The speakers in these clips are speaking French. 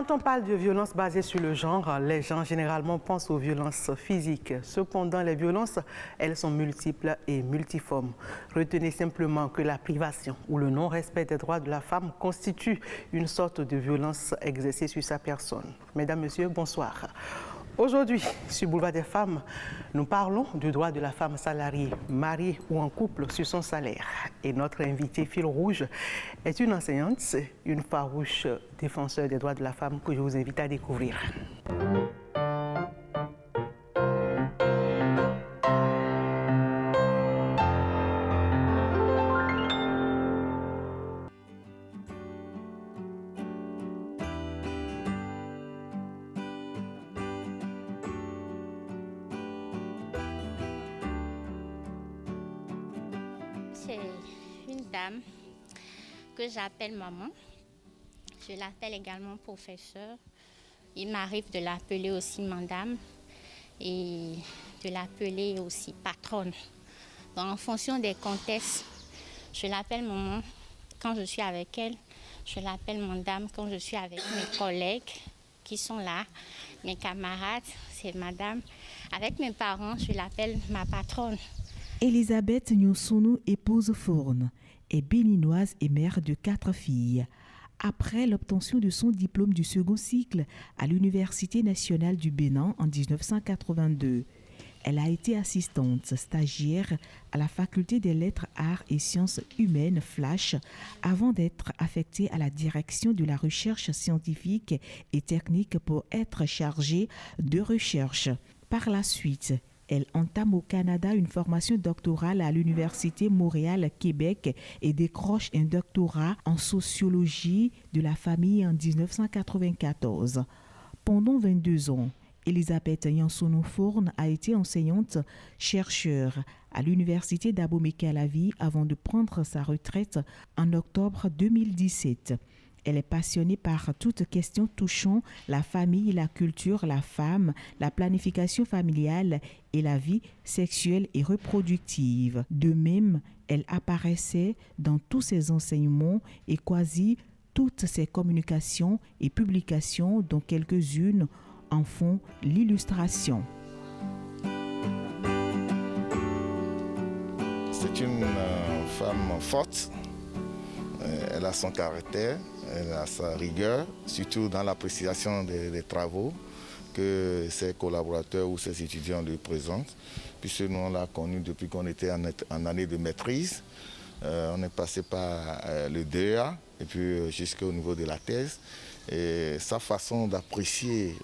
Quand on parle de violences basées sur le genre, les gens généralement pensent aux violences physiques. Cependant, les violences, elles sont multiples et multiformes. Retenez simplement que la privation ou le non-respect des droits de la femme constitue une sorte de violence exercée sur sa personne. Mesdames, Messieurs, bonsoir. Aujourd'hui, sur Boulevard des Femmes, nous parlons du droit de la femme salariée, mariée ou en couple sur son salaire. Et notre invitée fil rouge est une enseignante, une farouche défenseur des droits de la femme que je vous invite à découvrir. C'est une dame que j'appelle maman. Je l'appelle également professeure. Il m'arrive de l'appeler aussi madame et de l'appeler aussi patronne. Donc, en fonction des contextes, je l'appelle maman quand je suis avec elle. Je l'appelle madame quand je suis avec mes collègues qui sont là, mes camarades, c'est madame. Avec mes parents, je l'appelle ma patronne. Elisabeth Nyonsono, épouse Fourne, est béninoise et mère de 4 filles. Après l'obtention de son diplôme du second cycle à l'Université nationale du Bénin en 1982, elle a été assistante stagiaire à la Faculté des lettres, arts et sciences humaines Flash avant d'être affectée à la direction de la recherche scientifique et technique pour être chargée de recherche. Par la suite, elle entame au Canada une formation doctorale à l'Université Montréal-Québec et décroche un doctorat en sociologie de la famille en 1994. Pendant 22 ans, Elisabeth Nyonsono Fourne a été enseignante-chercheure à l'Université d'Abomey-Calavi avant de prendre sa retraite en octobre 2017. Elle est passionnée par toute question touchant la famille, la culture, la femme, la planification familiale et la vie sexuelle et reproductive. De même, elle apparaissait dans tous ses enseignements et quasi toutes ses communications et publications, dont quelques-unes en font l'illustration. C'est une femme forte. Elle a son caractère, elle a sa rigueur, surtout dans l'appréciation des travaux que ses collaborateurs ou ses étudiants lui présentent. Puisque nous, on l'a connue depuis qu'on était en année de maîtrise. On est passé par le DEA et puis jusqu'au niveau de la thèse. Et sa façon d'apprécier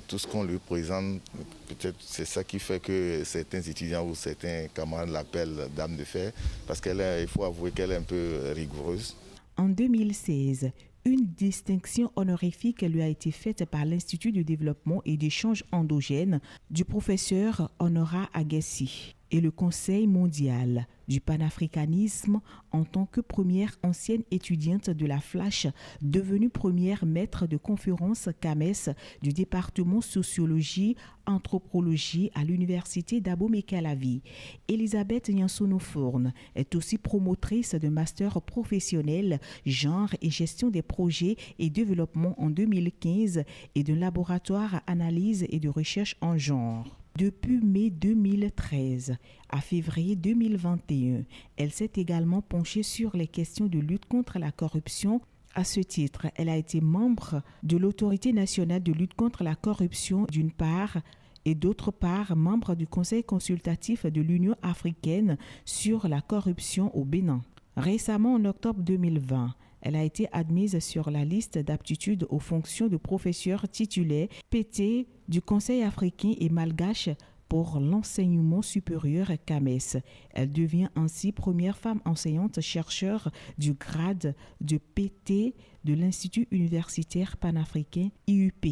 tout ce qu'on lui présente, peut-être c'est ça qui fait que certains étudiants ou certains camarades l'appellent Dame de Fer, parce qu'il faut avouer qu'elle est un peu rigoureuse. En 2016, une distinction honorifique lui a été faite par l'Institut de développement et d'échange endogène du professeur Honora Agassi et le Conseil mondial du panafricanisme en tant que première ancienne étudiante de la Flash, devenue première maître de conférence CAMES du département sociologie anthropologie à l'université d'Abomey-Calavi. Elisabeth Nyonsono Fourne est aussi promotrice de master professionnel genre et gestion des projets et développement en 2015 et de laboratoire analyse et de recherche en genre. Depuis mai 2013 à février 2021, elle s'est également penchée sur les questions de lutte contre la corruption. À ce titre, elle a été membre de l'Autorité nationale de lutte contre la corruption d'une part et d'autre part membre du Conseil consultatif de l'Union africaine sur la corruption au Bénin. Récemment, en octobre 2020, elle a été admise sur la liste d'aptitude aux fonctions de professeur titulaire PT du Conseil africain et malgache pour l'enseignement supérieur CAMES. Elle devient ainsi première femme enseignante-chercheur du grade de PT de l'Institut universitaire panafricain IUP.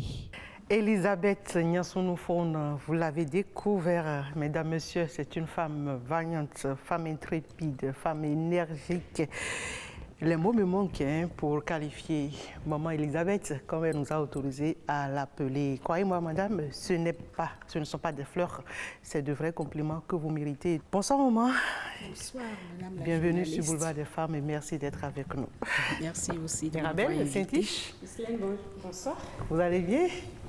Elisabeth Nyonsono Fourne, vous l'avez découvert, mesdames, messieurs, c'est une femme vaillante, femme intrépide, femme énergique. Les mots me manquent pour qualifier maman Elisabeth, comme elle nous a autorisé à l'appeler. Croyez-moi, madame, ce ne sont pas des fleurs, c'est de vrais compliments que vous méritez. Bonsoir, maman. Bonsoir, madame la Bienvenue journaliste. sur Boulevard des Femmes et merci d'être avec nous. Merci aussi de Mirabel, m'avoir invitée. Saint-Tiche, Bonsoir. vous allez bien?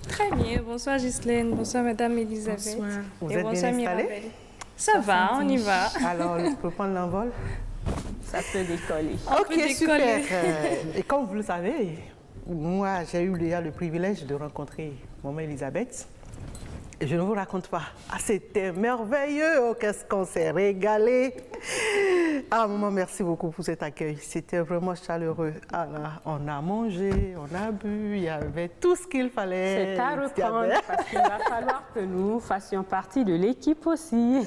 Très bien. Bonsoir Ghislaine. Bonsoir Madame Elisabeth. Bonsoir. Vous Et êtes bonsoir bien installée? Mirabel. Ça va, on y va. Alors, on peut prendre l'envol? Ça peut décoller. Ok, peut super. décoller. Et comme vous le savez, moi, j'ai eu déjà le privilège de rencontrer maman Elisabeth. Et je ne vous raconte pas. Ah, c'était merveilleux. Oh, qu'est-ce qu'on s'est régalé. Ah, maman, merci beaucoup pour cet accueil. C'était vraiment chaleureux. Ah là, on a mangé, on a bu, il y avait tout ce qu'il fallait. C'est à reprendre parce qu'il va falloir que nous fassions partie de l'équipe aussi.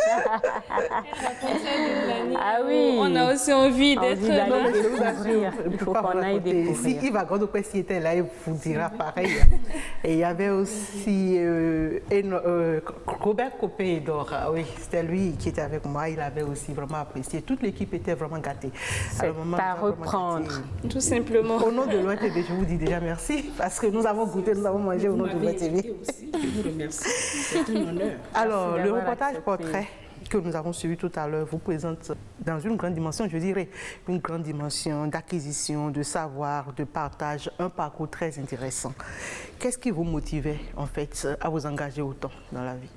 Ah oui. On a aussi envie d'être Envie d'aller là. découvrir. Il faut qu'on aille Si découvrir. Yves Agodopessi était là, il vous dira pareil. Et il y avait aussi Robert Copé-Edor. Oui, c'était lui qui était avec moi. Il avait aussi vraiment apprécié. Toute l'équipe était vraiment gâtée. C'est Alors, maman à nous a vraiment reprendre. gâtés. Tout simplement. Au nom de l'ONTV, je vous dis déjà merci parce que nous avons goûté, nous avons mangé au nom de Vous m'avez invitée l'ONTV. aussi. Je vous remercie. C'est un honneur. Alors, le d'avoir reportage accepté. portrait que nous avons suivi tout à l'heure vous présente dans une grande dimension, je dirais, une grande dimension d'acquisition, de savoir, de partage, un parcours très intéressant. Qu'est-ce qui vous motivait, en fait, à vous engager autant dans la vie?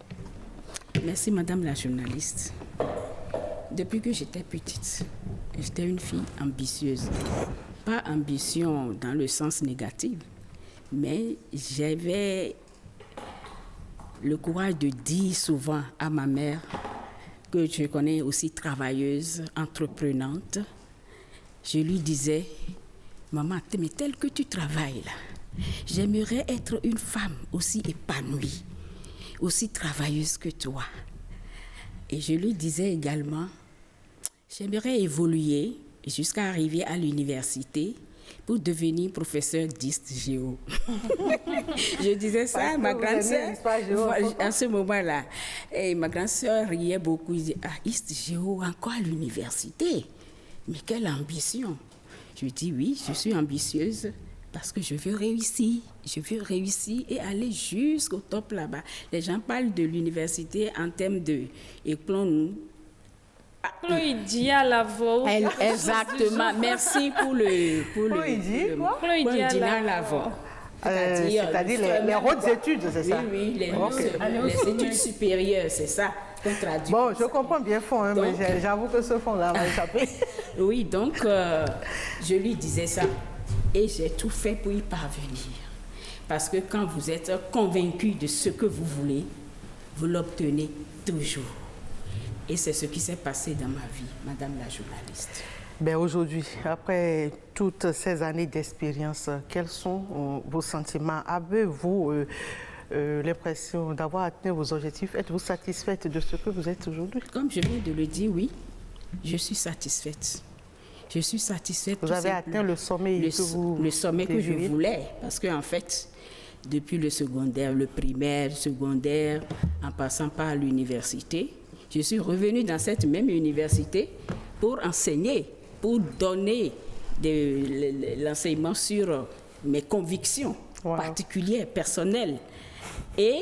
Merci, madame la journaliste. Depuis que j'étais petite, j'étais une fille ambitieuse. Pas ambition dans le sens négatif, mais j'avais le courage de dire souvent à ma mère, que je connais aussi travailleuse, entreprenante, je lui disais, maman, mais tel que tu travailles là, j'aimerais être une femme aussi épanouie, aussi travailleuse que toi. Et je lui disais également, j'aimerais évoluer jusqu'à arriver à l'université pour devenir professeur d'Hist-Géo. Je disais ça à ma grande sœur à ce moment-là. Et ma grande sœur riait beaucoup. Elle disait, ah, Hist-Géo, encore à l'université. Mais quelle ambition. Je lui dis, oui, je suis ambitieuse parce que je veux réussir. Je veux réussir et aller jusqu'au top là-bas. Les gens parlent de l'université en termes de... Et nous, Chloïdie à la voix. exactement. Merci pour le Chloïdie, quoi? Chloïdie à l'avant. C'est-à-dire les hautes études, c'est ça? Oui, les études supérieures, c'est ça qu'on traduit. Bon, je comprends bien fond, hein, Donc, mais j'avoue que ce fond-là m'a échappé. Oui, donc je lui disais ça et j'ai tout fait pour y parvenir. Parce que quand vous êtes convaincu de ce que vous voulez, vous l'obtenez toujours. Et c'est ce qui s'est passé dans ma vie, madame la journaliste. Ben aujourd'hui, après toutes ces années d'expérience, quels sont vos sentiments? Avez-vous l'impression d'avoir atteint vos objectifs? Êtes-vous satisfaite de ce que vous êtes aujourd'hui? Comme je viens de le dire, oui, je suis satisfaite. Je suis satisfaite. Vous avez atteint le sommet le sommet que je désiriez? voulais. Parce qu'en fait, depuis le secondaire, le primaire, secondaire, en passant par l'université, je suis revenue dans cette même université pour enseigner, pour donner de l'enseignement sur mes convictions particulières, personnelles. Et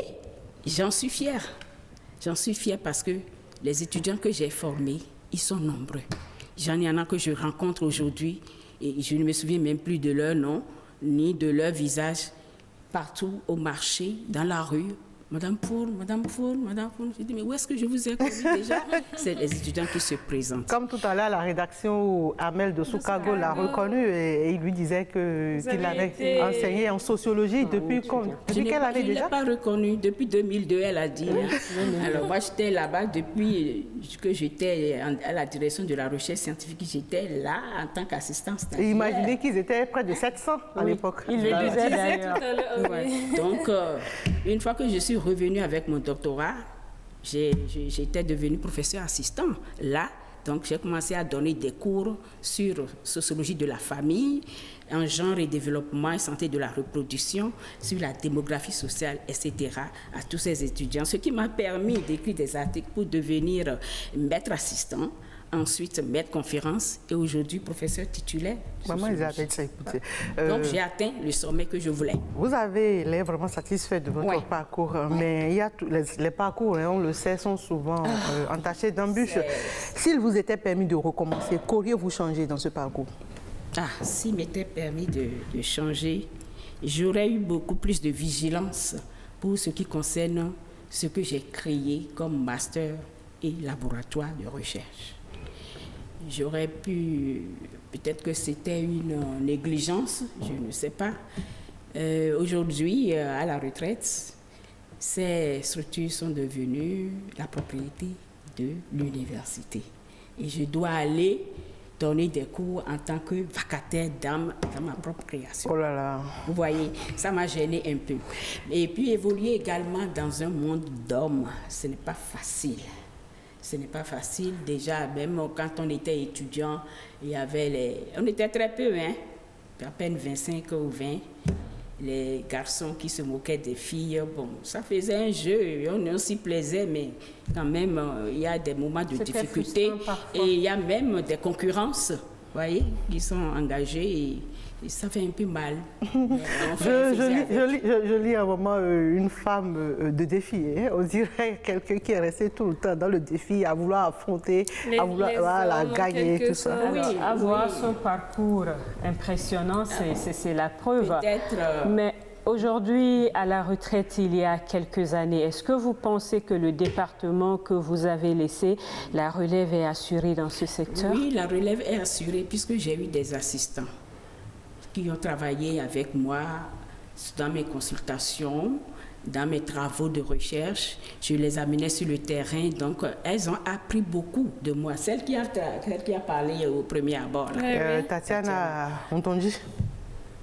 j'en suis fière. J'en suis fière parce que les étudiants que j'ai formés, ils sont nombreux. J'en ai un que je rencontre aujourd'hui et je ne me souviens même plus de leur nom, ni de leur visage, partout au marché, dans la rue. Madame Four. Je dis, mais où est-ce que je vous ai connu déjà? C'est les étudiants qui se présentent. Comme tout à l'heure, la rédaction où Amel de Soukago l'a reconnu et il lui disait qu'il avait enseigné en sociologie depuis quelle année déjà? Je ne l'ai pas reconnu. Depuis 2002, elle a dit. Alors moi, j'étais là-bas depuis que j'étais à la direction de la recherche scientifique. J'étais là en tant qu'assistante stagiaire. Imaginez qu'ils étaient près de 700 à l'époque. Il le disait d'ailleurs. Ouais. Donc, une fois que je suis revenue avec mon doctorat, j'étais devenue professeur assistant. Là, donc j'ai commencé à donner des cours sur sociologie de la famille, en genre et développement et santé de la reproduction, sur la démographie sociale, etc. à tous ces étudiants. Ce qui m'a permis d'écrire des articles pour devenir maître assistant ensuite maître conférence et aujourd'hui professeur titulaire. Maman Elisabeth, écoutez. Donc j'ai atteint le sommet que je voulais. Vous avez l'air vraiment satisfait de votre parcours, mais il y a les parcours, on le sait, sont souvent entachés d'embûches. S'il vous était permis de recommencer, qu'auriez-vous changé dans ce parcours? S'il m'était permis de changer, j'aurais eu beaucoup plus de vigilance pour ce qui concerne ce que j'ai créé comme master et laboratoire de recherche. J'aurais pu, peut-être que c'était une négligence, je ne sais pas. Aujourd'hui, à la retraite, ces structures sont devenues la propriété de l'université. Et je dois aller donner des cours en tant que vacataire dans ma propre création. Oh là là. Vous voyez, ça m'a gêné un peu. Et puis évoluer également dans un monde d'hommes, ce n'est pas facile. Ce n'est pas facile. Déjà, même quand on était étudiant, il y avait on était très peu, à peine 25 ou 20. Les garçons qui se moquaient des filles, bon, ça faisait un jeu, on s'y plaisait, mais quand même, il y a des moments de difficulté et il y a même des concurrences, vous voyez, qui sont engagées et ça fait un peu mal. Je lis à un moment une femme de défi, on dirait quelqu'un qui est resté tout le temps dans le défi, à vouloir affronter, à vouloir gagner, tout ça. Oui, avoir son parcours impressionnant, c'est la preuve. Mais aujourd'hui, à la retraite, il y a quelques années, est-ce que vous pensez que le département que vous avez laissé, la relève est assurée dans ce secteur? Oui, la relève est assurée puisque j'ai eu des assistants qui ont travaillé avec moi dans mes consultations, dans mes travaux de recherche. Je les amenais sur le terrain, donc elles ont appris beaucoup de moi. Celle qui a parlé au premier abord. Tatiana Ontonji.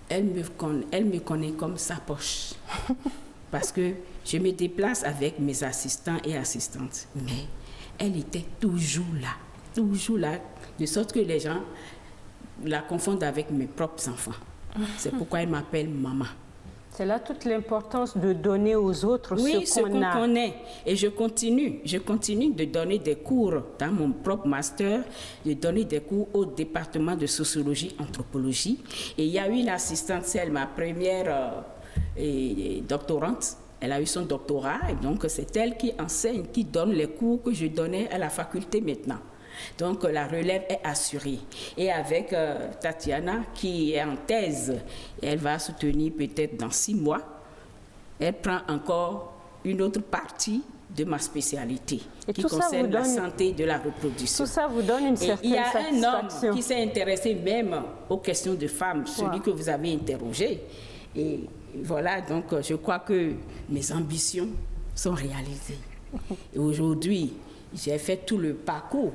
Elle me connaît comme sa poche. Parce que je me déplace avec mes assistants et assistantes. Mais elle était toujours là, de sorte que les gens la confondent avec mes propres enfants. C'est pourquoi elle m'appelle maman. C'est là toute l'importance de donner aux autres ce qu'on connaît. Et je continue de donner des cours dans mon propre master, de donner des cours au département de sociologie, anthropologie. Et il y a eu une assistante, c'est ma première doctorante. Elle a eu son doctorat, et donc c'est elle qui enseigne, qui donne les cours que je donnais à la faculté maintenant. Donc la relève est assurée. Et avec Tatiana, qui est en thèse, elle va soutenir peut-être dans 6 mois, elle prend encore une autre partie de ma spécialité, qui concerne la santé de la reproduction. Tout ça vous donne une certaine satisfaction. Il y a un homme qui s'est intéressé même aux questions de femmes, celui que vous avez interrogé. Et voilà, donc je crois que mes ambitions sont réalisées. Et aujourd'hui, j'ai fait tout le parcours.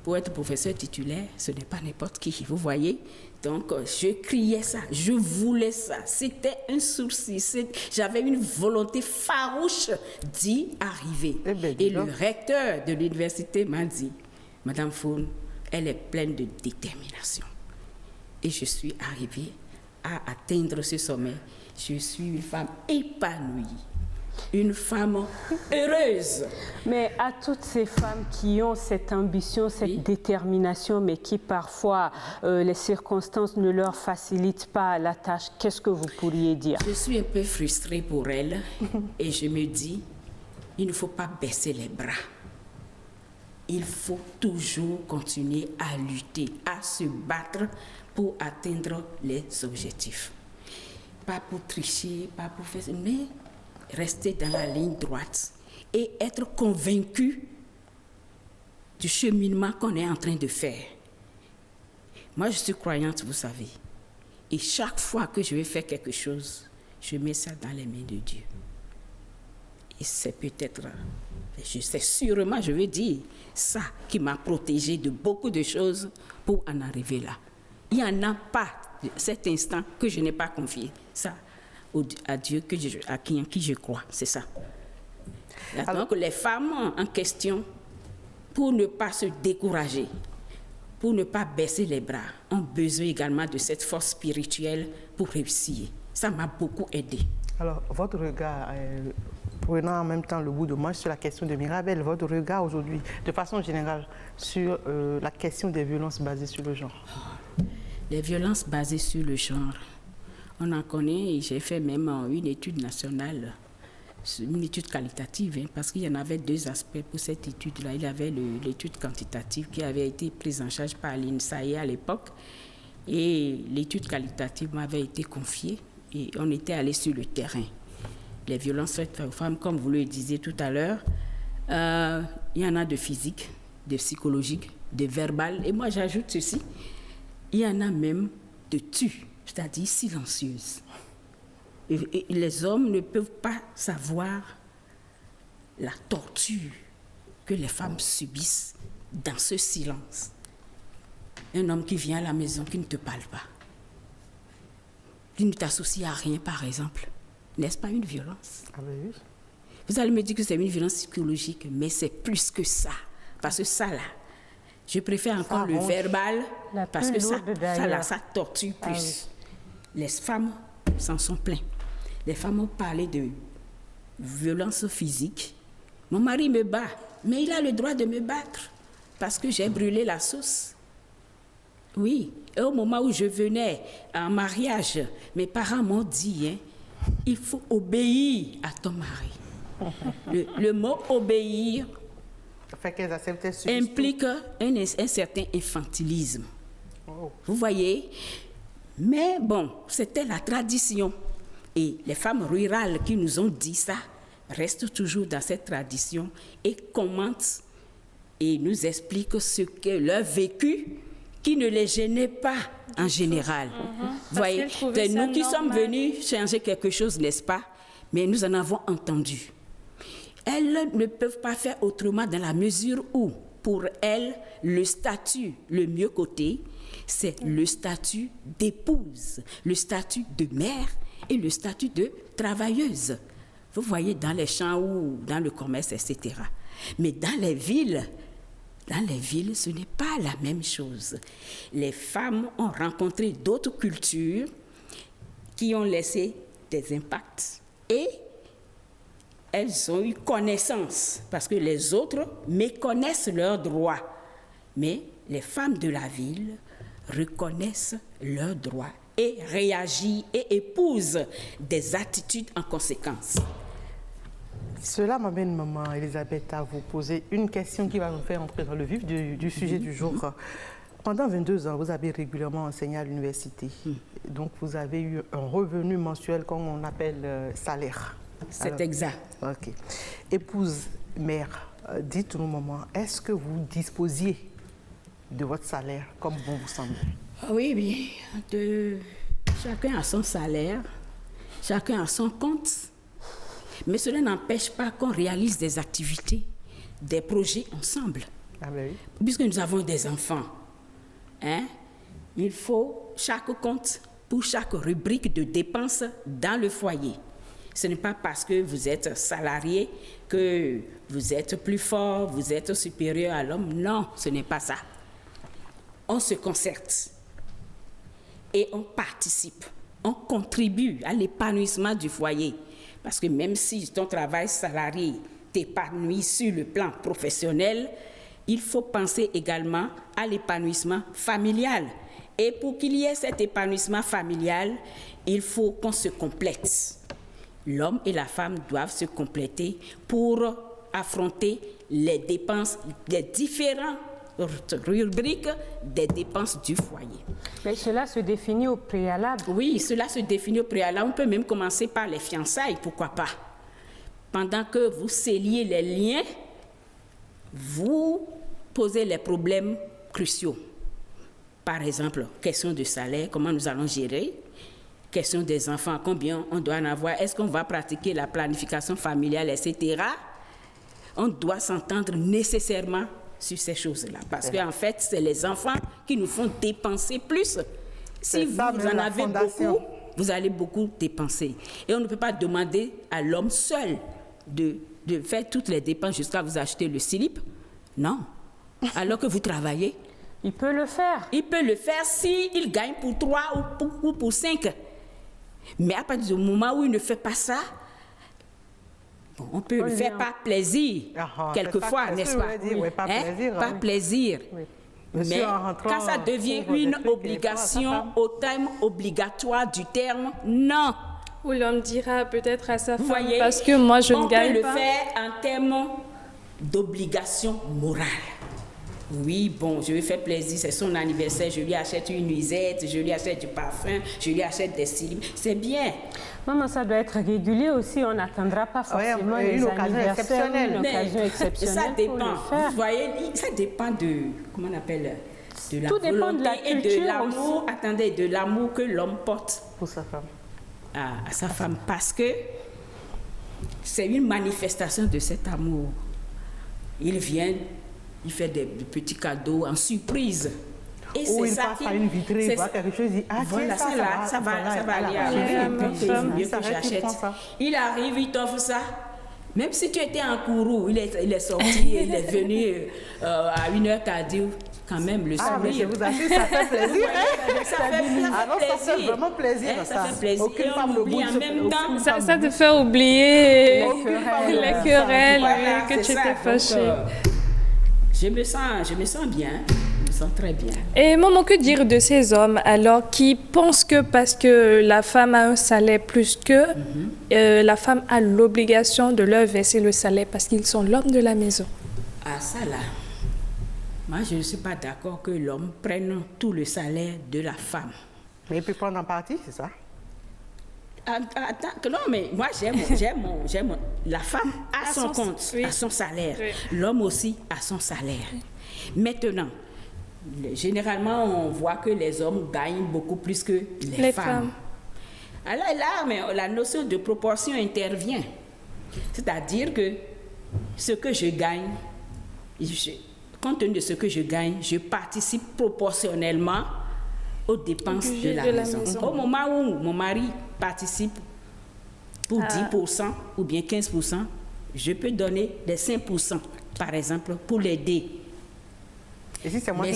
Pour être professeur titulaire, ce n'est pas n'importe qui, vous voyez. Donc, je criais ça, je voulais ça. C'était un souci, j'avais une volonté farouche d'y arriver. Et le recteur de l'université m'a dit, Madame Faune, elle est pleine de détermination. Et je suis arrivée à atteindre ce sommet. Je suis une femme épanouie. Une femme heureuse. Mais à toutes ces femmes qui ont cette ambition, cette détermination, mais qui parfois les circonstances ne leur facilitent pas la tâche, qu'est-ce que vous pourriez dire? Je suis un peu frustrée pour elles et je me dis, il ne faut pas baisser les bras. Il faut toujours continuer à lutter, à se battre pour atteindre les objectifs. Pas pour tricher, pas pour faire... mais rester dans la ligne droite et être convaincu du cheminement qu'on est en train de faire. Moi, je suis croyante, vous savez. Et chaque fois que je vais faire quelque chose, je mets ça dans les mains de Dieu. Et c'est peut-être, c'est sûrement, je veux dire, ça qui m'a protégée de beaucoup de choses pour en arriver là. Il n'y en a pas cet instant que je n'ai pas confié. Ça, à Dieu à qui je crois, c'est ça. Donc les femmes en question, pour ne pas se décourager, pour ne pas baisser les bras, ont besoin également de cette force spirituelle pour réussir. Ça m'a beaucoup aidée. Alors, votre regard prenant en même temps le bout de manche sur la question de Mirabel, votre regard aujourd'hui, de façon générale, sur la question des violences basées sur le genre. Les violences basées sur le genre, on en connaît, et j'ai fait même une étude nationale, une étude qualitative, hein, parce qu'il y en avait deux aspects pour cette étude-là. Il y avait l'étude quantitative qui avait été prise en charge par l'INSAE à l'époque, et l'étude qualitative m'avait été confiée, et on était allé sur le terrain. Les violences faites aux femmes, comme vous le disiez tout à l'heure, il y en a de physique, de psychologique, de verbal, et moi j'ajoute ceci, il y en a même de tues, c'est-à-dire silencieuses. Et les hommes ne peuvent pas savoir la torture que les femmes subissent dans ce silence. Un homme qui vient à la maison, qui ne te parle pas, qui ne t'associe à rien, par exemple. N'est-ce pas une violence? Ah ben oui. Vous allez me dire que c'est une violence psychologique, mais c'est plus que ça. Parce que ça, là, je préfère encore le verbal, parce que ça torture plus. Ah oui. Les femmes s'en sont plaintes. Les femmes ont parlé de violence physique. Mon mari me bat, mais il a le droit de me battre parce que j'ai brûlé la sauce. Oui, et au moment où je venais en mariage, mes parents m'ont dit, hein, il faut obéir à ton mari. Le mot obéir implique un certain infantilisme. Oh. Vous voyez? Mais bon, c'était la tradition. Et les femmes rurales qui nous ont dit ça restent toujours dans cette tradition et commentent et nous expliquent ce qu'est leur vécu qui ne les gênait pas en général. Vous voyez, c'est nous qui sommes venus changer quelque chose, n'est-ce pas? Mais nous en avons entendu. Elles ne peuvent pas faire autrement dans la mesure où, pour elles, le statut le mieux coté, c'est le statut d'épouse, le statut de mère et le statut de travailleuse. Vous voyez, dans les champs ou dans le commerce, etc. Mais dans les villes, ce n'est pas la même chose. Les femmes ont rencontré d'autres cultures qui ont laissé des impacts et elles ont eu connaissance, parce que les autres méconnaissent leurs droits. Mais les femmes de la ville reconnaissent leurs droits et réagissent et épousent des attitudes en conséquence. Cela m'amène, maman Elisabeth, à vous poser une question qui va nous faire entrer dans le vif du sujet du jour. Pendant 22 ans, vous avez régulièrement enseigné à l'université. Donc, vous avez eu un revenu mensuel, comme on appelle salaire. C'est exact. OK. Épouse, mère, dites-nous, maman, est-ce que vous disposiez de votre salaire comme bon vous semble? Oui. Chacun a son salaire, chacun a son compte. Mais cela n'empêche pas qu'on réalise des activités, des projets ensemble. Ah ben oui. Puisque nous avons des enfants, hein, il faut chaque compte pour chaque rubrique de dépenses dans le foyer. Ce n'est pas parce que vous êtes salarié que vous êtes plus fort, vous êtes supérieur à l'homme. Non, ce n'est pas ça. On se concerte et on participe, on contribue à l'épanouissement du foyer. Parce que même si ton travail salarié t'épanouit sur le plan professionnel, il faut penser également à l'épanouissement familial. Et pour qu'il y ait cet épanouissement familial, il faut qu'on se complète. L'homme et la femme doivent se compléter pour affronter les dépenses des différentes rubriques des dépenses du foyer. Mais cela se définit au préalable. Oui, cela se définit au préalable. On peut même commencer par les fiançailles, pourquoi pas. Pendant que vous scelliez les liens, vous posez les problèmes cruciaux. Par exemple, question de salaire, comment nous allons gérer? Question des enfants, combien on doit en avoir? Est-ce qu'on va pratiquer la planification familiale, etc.? On doit s'entendre nécessairement sur ces choses-là. Parce qu'en fait, c'est les enfants qui nous font dépenser plus. Si vous en avez beaucoup, vous allez beaucoup dépenser. Et on ne peut pas demander à l'homme seul de faire toutes les dépenses jusqu'à vous acheter le slip. Non. Alors que vous travaillez. Il peut le faire. Il peut le faire s'il gagne pour 3 ou pour 5. Mais à partir du moment où il ne fait pas ça, Bon, on peut le faire par plaisir, quelquefois, n'est-ce pas? Par plaisir. Oui. Mais quand ça devient une obligation, au terme obligatoire du terme, non. Ou l'homme dira peut-être à sa femme, Voyez, parce que moi je ne gagne pas. On peut le faire en termes d'obligation morale. Oui, bon, je lui fais plaisir, c'est son anniversaire, je lui achète une nuisette, je lui achète du parfum, je lui achète des styles. C'est bien. Maman, ça doit être régulier aussi, on n'attendra pas forcément les anniversaires, une occasion exceptionnelle. Ça dépend, vous voyez, ça dépend de, comment on appelle, de la volonté et de l'amour, attendez, de l'amour que l'homme porte pour sa femme. À sa femme, parce que c'est une manifestation de cet amour. Il vient, il fait des petits cadeaux en surprise. Et ou il passe à une vitrine, il voit quelque chose, il dit, ah voilà, tiens, ça va aller arriver, mieux que j'achète. Il arrive, il t'offre ça. Même si tu étais en courroux, il est sorti, il est venu à 1h tardive. Quand même, le sourire. Mais je vous assure, ça fait plaisir. Ça fait vraiment plaisir. Ça fait plaisir. Aucune et femme on oublie en même temps. Ça te fait oublier les querelles que tu étais fâchée. Je me sens bien. Je me sens très bien. Et maman, que dire de ces hommes alors qui pensent que parce que la femme a un salaire plus qu'eux, la femme a l'obligation de leur verser le salaire parce qu'ils sont l'homme de la maison? Ah, ça là. Moi, je ne suis pas d'accord que l'homme prenne tout le salaire de la femme. Mais il peut prendre en partie, c'est ça? Attends, non, mais moi, j'aime. La femme a son compte, a son salaire. Oui. L'homme aussi a son salaire. Maintenant, généralement, on voit que les hommes gagnent beaucoup plus que les femmes. Alors là, mais la notion de proportion intervient. C'est-à-dire que ce que je gagne, compte tenu de ce que je gagne, je participe proportionnellement aux dépenses de la maison. Au moment où mon mari participe pour 10% ou bien 15%, je peux donner des 5%, par exemple, pour l'aider. Et si c'est moi,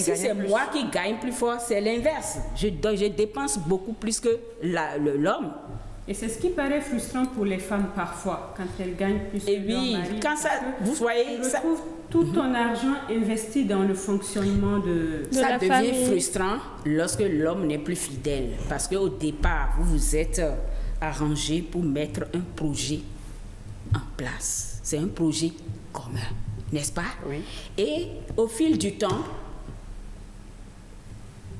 moi qui gagne plus fort, c'est l'inverse. Je dépense beaucoup plus que l'homme. Et c'est ce qui paraît frustrant pour les femmes parfois, quand elles gagnent plus que leur mari. Quand ça, vous voyez, ça... tout ton argent investi dans le fonctionnement de ça devient famille. Frustrant lorsque l'homme n'est plus fidèle. Parce qu'au départ, vous vous êtes arrangé pour mettre un projet en place. C'est un projet commun, n'est-ce pas? Oui. Et au fil du temps,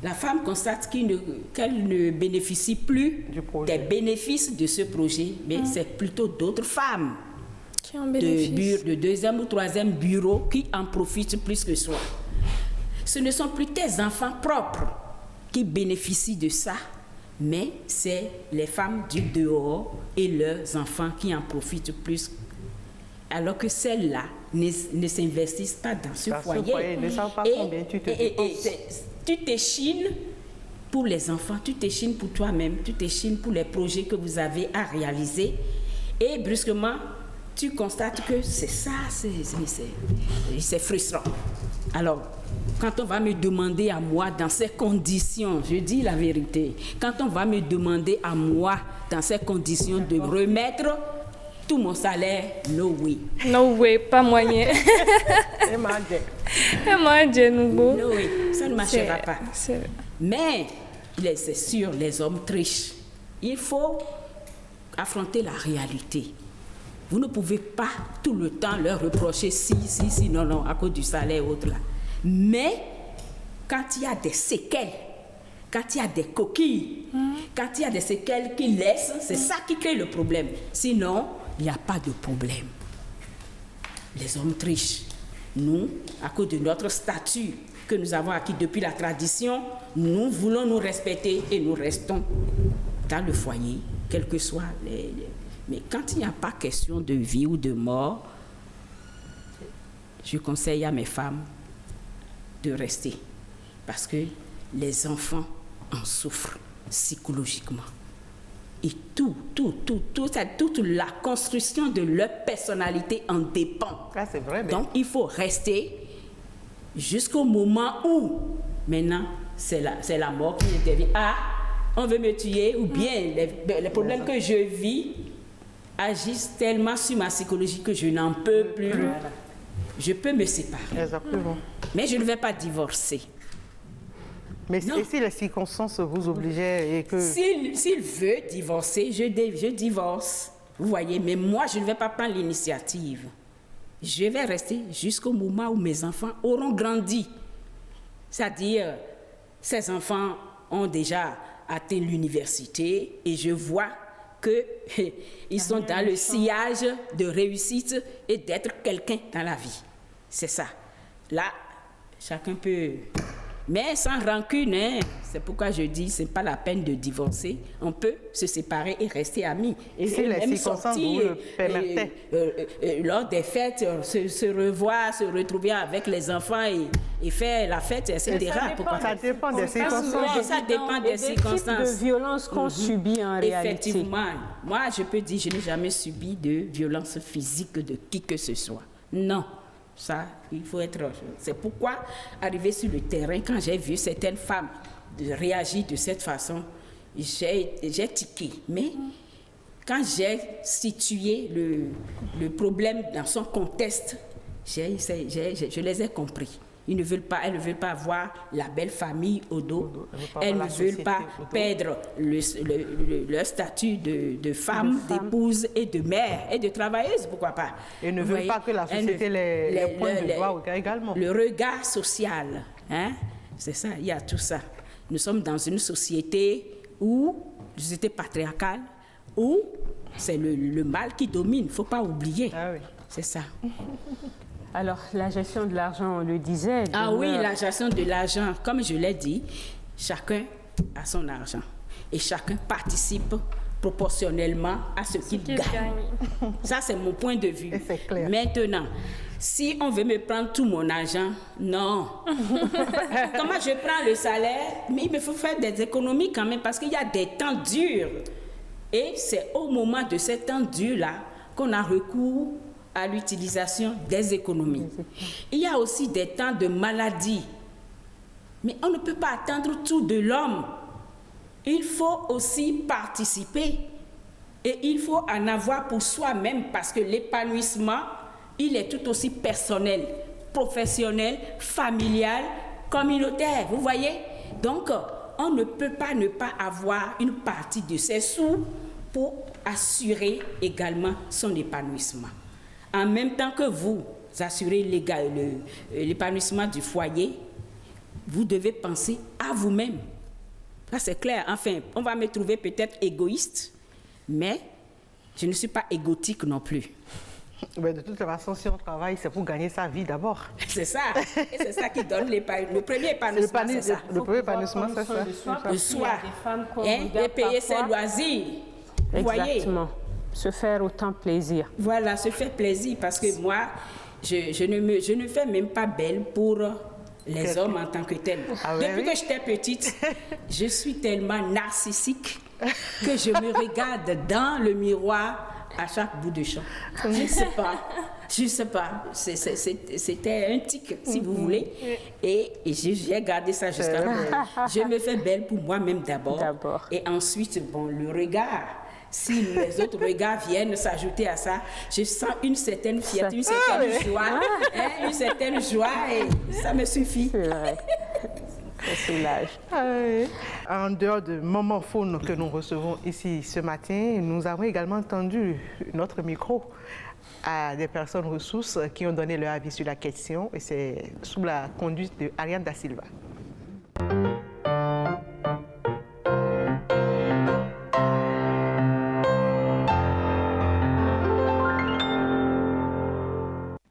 la femme constate qu'elle ne bénéficie plus des bénéfices de ce projet, mais c'est plutôt d'autres femmes qui en bénéficient. De deuxième ou troisième bureau qui en profitent plus que soi. Ce ne sont plus tes enfants propres qui bénéficient de ça, mais c'est les femmes du dehors et leurs enfants qui en profitent plus. Alors que celles-là ne s'investissent pas dans ce foyer. Ne savent pas combien tu te dépenses. Tu t'échines pour les enfants, tu t'échines pour toi-même, tu t'échines pour les projets que vous avez à réaliser. Et brusquement, tu constates que c'est ça, c'est frustrant. Alors, quand on va me demander à moi dans ces conditions, je dis la vérité, quand on va me demander à moi dans ces conditions de remettre tout mon salaire, no way. No way, pas moyen. No way, ça ne marchera pas. Mais, c'est sûr, les hommes trichent. Il faut affronter la réalité. Vous ne pouvez pas tout le temps leur reprocher si, non, à cause du salaire et autres là. Mais, quand il y a des séquelles, quand il y a des coquilles, quand il y a des séquelles qui laissent, c'est ça qui crée le problème. Sinon, il n'y a pas de problème. Les hommes trichent. Nous, à cause de notre statut que nous avons acquis depuis la tradition, nous voulons nous respecter et nous restons dans le foyer, quel que soit les... Mais quand il n'y a pas question de vie ou de mort, je conseille à mes femmes de rester. Parce que les enfants en souffrent psychologiquement. Et toute la construction de leur personnalité en dépend. Ah, c'est vrai, donc, il faut rester jusqu'au moment où, maintenant, c'est la mort qui intervient. Ah, on veut me tuer, ou bien les problèmes que je vis agissent tellement sur ma psychologie que je n'en peux plus. Je peux me séparer. Exactement. Mais je ne vais pas divorcer. Mais si les circonstances vous obligeaient et que... S'il veut divorcer, je divorce. Vous voyez, mais moi, je ne vais pas prendre l'initiative. Je vais rester jusqu'au moment où mes enfants auront grandi. C'est-à-dire, ces enfants ont déjà atteint l'université et je vois qu'ils sont dans le sillage de réussite et d'être quelqu'un dans la vie. C'est ça. Là, chacun peut... Mais sans rancune, hein. C'est pourquoi je dis, ce n'est pas la peine de divorcer. On peut se séparer et rester amis. Et si les même circonstances sortir, vous le permettaient. lors des fêtes, se revoir, se retrouver avec les enfants et faire la fête, etc. Ça dépend des circonstances. Ça dépend des circonstances. Des types de violences qu'on subit en réalité. Effectivement. Moi, je peux dire, je n'ai jamais subi de violence physique de qui que ce soit. Non. Ça, il faut être... C'est pourquoi, arrivé sur le terrain, quand j'ai vu certaines femmes réagir de cette façon, j'ai tiqué. Mais quand j'ai situé le problème dans son contexte, je les ai compris. Elles ne veulent pas avoir la belle famille au dos. Elles ne veulent pas perdre leur statut de femme, d'épouse et de mère et de travailleuse, pourquoi pas. Et ne veulent pas que la société les pointe du doigt également. Le regard social, hein? C'est ça, il y a tout ça. Nous sommes dans une société patriarcale, où c'est le mal qui domine, il ne faut pas oublier. Ah oui. C'est ça. Alors, la gestion de l'argent, on le disait. Ah oui, la gestion de l'argent, comme je l'ai dit, chacun a son argent. Et chacun participe proportionnellement à ce qu'il gagne. Ça, c'est mon point de vue. Et c'est clair. Maintenant, si on veut me prendre tout mon argent, non. Comment je prends le salaire? Mais il me faut faire des économies quand même parce qu'il y a des temps durs. Et c'est au moment de ces temps durs-là qu'on a recours à l'utilisation des économies. Il y a aussi des temps de maladie. Mais on ne peut pas attendre tout de l'homme. Il faut aussi participer. Et il faut en avoir pour soi-même parce que l'épanouissement, il est tout aussi personnel, professionnel, familial, communautaire. Vous voyez? Donc, on ne peut pas ne pas avoir une partie de ses sous pour assurer également son épanouissement. En même temps que vous assurez l'épanouissement du foyer, vous devez penser à vous-même. Ça, c'est clair. Enfin, on va me trouver peut-être égoïste, mais je ne suis pas égotique non plus. Mais de toute façon, si on travaille, c'est pour gagner sa vie d'abord. C'est ça. Et c'est ça qui donne le premier épanouissement, c'est ça. Le premier épanouissement, c'est ça. Le soir. Et payer ses loisirs. Vous voyez? Exactement. Se faire autant plaisir. Voilà, se faire plaisir parce que moi, je ne fais même pas belle pour les hommes en tant que tels. Ah Depuis que j'étais petite, je suis tellement narcissique que je me regarde dans le miroir à chaque bout de champ. Je ne sais pas. C'était un tic, si vous voulez. Et j'ai gardé ça jusqu'à maintenant. Je me fais belle pour moi-même d'abord. Et ensuite, bon, le regard. Si les autres regards viennent s'ajouter à ça, je sens une certaine fierté, une certaine joie, une certaine joie et ça me suffit. C'est vrai. Ça soulage. En dehors de Mamanphone que nous recevons ici ce matin, nous avons également tendu notre micro à des personnes ressources qui ont donné leur avis sur la question et c'est sous la conduite de Ariane Da Silva.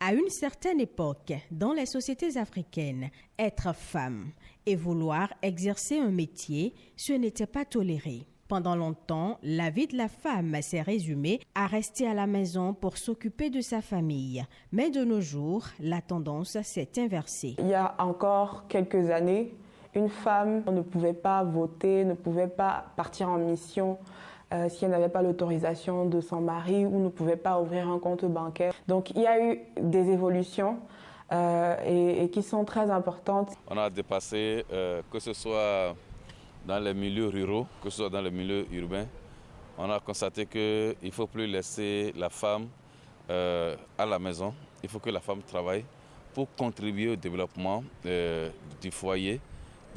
À une certaine époque, dans les sociétés africaines, être femme et vouloir exercer un métier, ce n'était pas toléré. Pendant longtemps, la vie de la femme s'est résumée à rester à la maison pour s'occuper de sa famille. Mais de nos jours, la tendance s'est inversée. Il y a encore quelques années, une femme ne pouvait pas voter, ne pouvait pas partir en mission si elle n'avait pas l'autorisation de son mari ou ne pouvait pas ouvrir un compte bancaire. Donc il y a eu des évolutions et qui sont très importantes. On a dépassé, que ce soit dans les milieux ruraux, que ce soit dans les milieux urbains, On a constaté qu'il ne faut plus laisser la femme à la maison. Il faut que la femme travaille pour contribuer au développement du foyer,